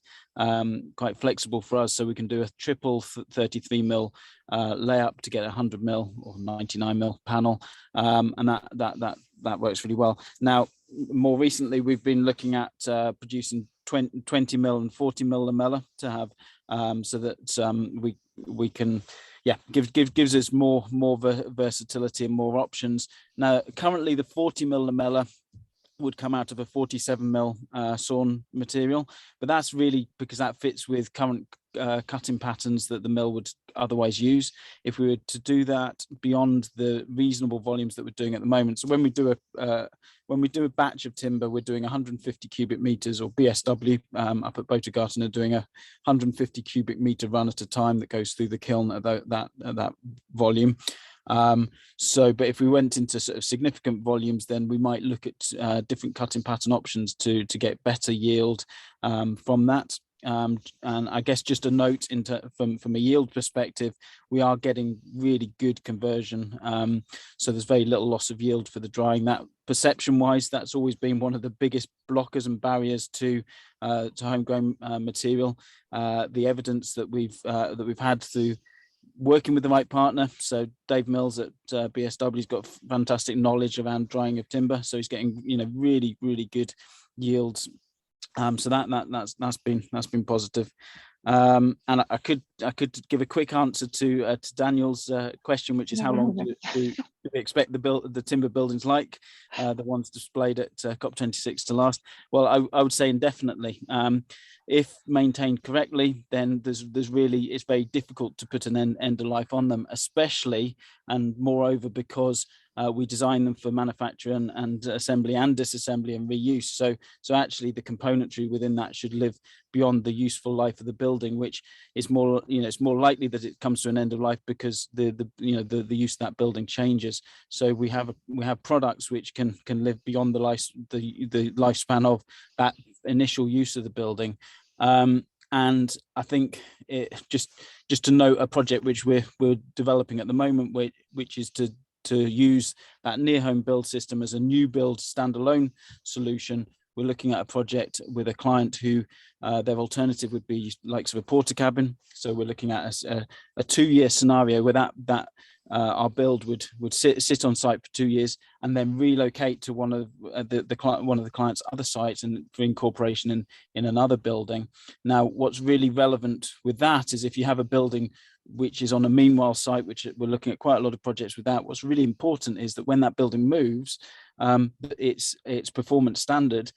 flexible for us. So we can do a triple 33mm layup to get a 100mm or 99mm panel, and that works really well. Now, more recently, we've been looking at producing 20mm and 40mm lamella to have, so that we can, yeah, gives us more versatility and more options. Now, currently the 40mm lamella would come out of a 47mm sawn material, but that's really because that fits with current cutting patterns that the mill would otherwise use. If we were to do that beyond the reasonable volumes that we're doing at the moment, so when we do a batch of timber, we're doing 150 cubic meters, or BSW up at Botergarten are doing a 150 cubic meter run at a time that goes through the kiln at that volume. But if we went into sort of significant volumes, then we might look at different cutting pattern options to get better yield from that. And I guess just a note from a yield perspective, we are getting really good conversion. So there's very little loss of yield for the drying. That perception wise, that's always been one of the biggest blockers and barriers to homegrown material. The evidence that we've had through working with the right partner. So Dave Mills at BSW's got fantastic knowledge around drying of timber, so he's getting, you know, really good yields. So that's been positive. And I could give a quick answer to Daniel's question, which is how long do we expect the timber buildings like the ones displayed at COP26 to last? Well, I would say indefinitely. If maintained correctly, then it's very difficult to put an end of life on them, especially and moreover because we design them for manufacture and assembly and disassembly and reuse. So actually the componentry within that should live beyond the useful life of the building, which is more, it's more likely that it comes to an end of life because the use of that building changes. So we have products which can live beyond the lifespan of that initial use of the building. And I think just to note a project which we're developing at the moment, which is to use that near home build system as a new build standalone solution. We're looking at a project with a client who their alternative would be likes of a porter cabin. So we're looking at a 2-year scenario where that our build would sit on site for 2 years and then relocate to one of the client's other sites and for incorporation in another building. Now, what's really relevant with that is if you have a building which is on a meanwhile site, which we're looking at quite a lot of projects with that, what's really important is that when that building moves, its performance standard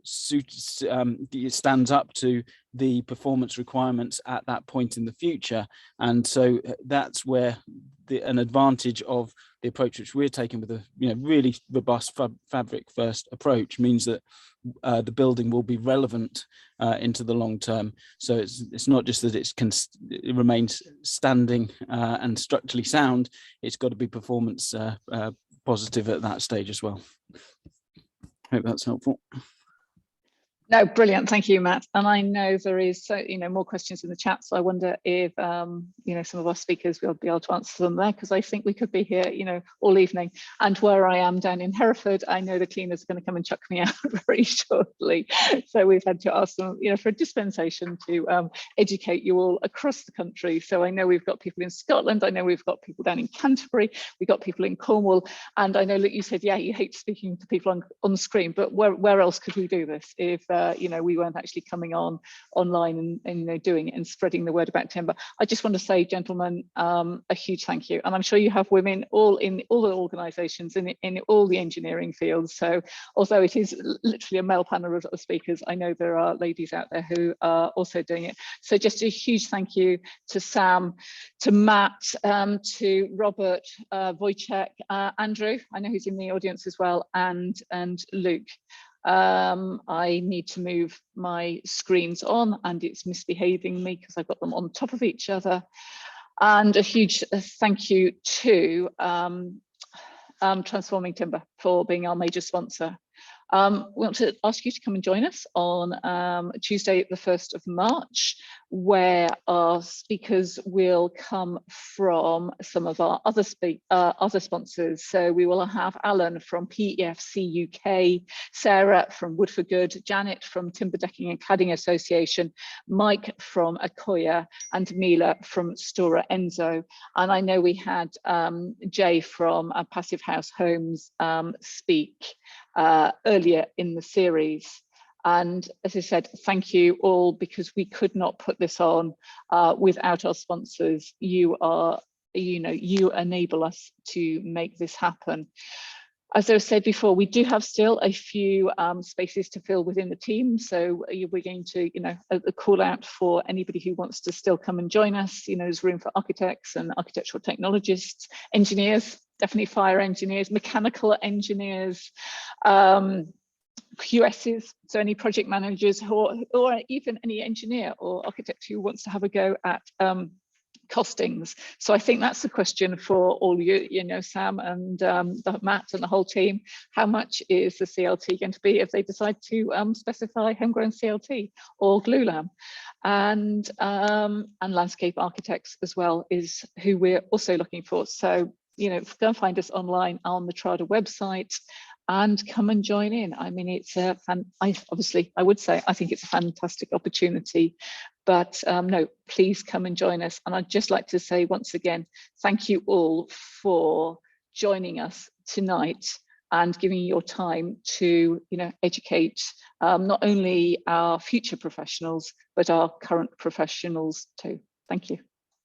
stands up to the performance requirements at that point in the future. And so that's where an advantage of the approach which we're taking with a really robust fabric first approach means that the building will be relevant into the long term. So it's not just that it remains standing and structurally sound, it's got to be performance positive at that stage as well. Hope that's helpful. No, brilliant. Thank you, Matt. And I know there is more questions in the chat. So I wonder if some of our speakers will be able to answer them there, because I think we could be here all evening. And where I am down in Hereford, I know the cleaners are going to come and chuck me out very shortly. So we've had to ask them for a dispensation to educate you all across the country. So I know we've got people in Scotland, I know we've got people down in Canterbury, we've got people in Cornwall, and I know that you said, yeah, you hate speaking to people on the screen, but where else could we do this if we weren't actually coming online and doing it and spreading the word about timber? I just want to say, gentlemen, a huge thank you. And I'm sure you have women all in all the organisations in all the engineering fields. So although it is literally a male panel of speakers, I know there are ladies out there who are also doing it. So just a huge thank you to Sam, to Matt, to Robert, Wojciech, Andrew, I know he's in the audience as well, and Luke. I need to move my screens on and it's misbehaving me because I've got them on top of each other. And a huge thank you to Transforming Timber for being our major sponsor. We want to ask you to come and join us on Tuesday, the 1st of March, where our speakers will come from some of our other sponsors. So we will have Alan from PEFC UK, Sarah from Wood for Good, Janet from Timber Decking and Cladding Association, Mike from Akoya, and Mila from Stora Enso. And I know we had Jay from Passivhaus Homes speak earlier in the series. And as I said, thank you all, because we could not put this on without our sponsors. You enable us to make this happen. As I said before, we do have still a few spaces to fill within the team. So we're going to, a call out for anybody who wants to still come and join us. There's room for architects and architectural technologists, engineers, definitely fire engineers, mechanical engineers, QSs, so any project managers or even any engineer or architect who wants to have a go at costings. So I think that's the question for all you, Sam and Matt and the whole team. How much is the CLT going to be if they decide to specify homegrown CLT or glulam? And landscape architects as well is who we're also looking for. So go and find us online on the TRADA website and come and join in. I mean, it's I would say I think it's a fantastic opportunity, but no, please come and join us. And I'd just like to say once again, thank you all for joining us tonight and giving your time to educate not only our future professionals, but our current professionals too. Thank you.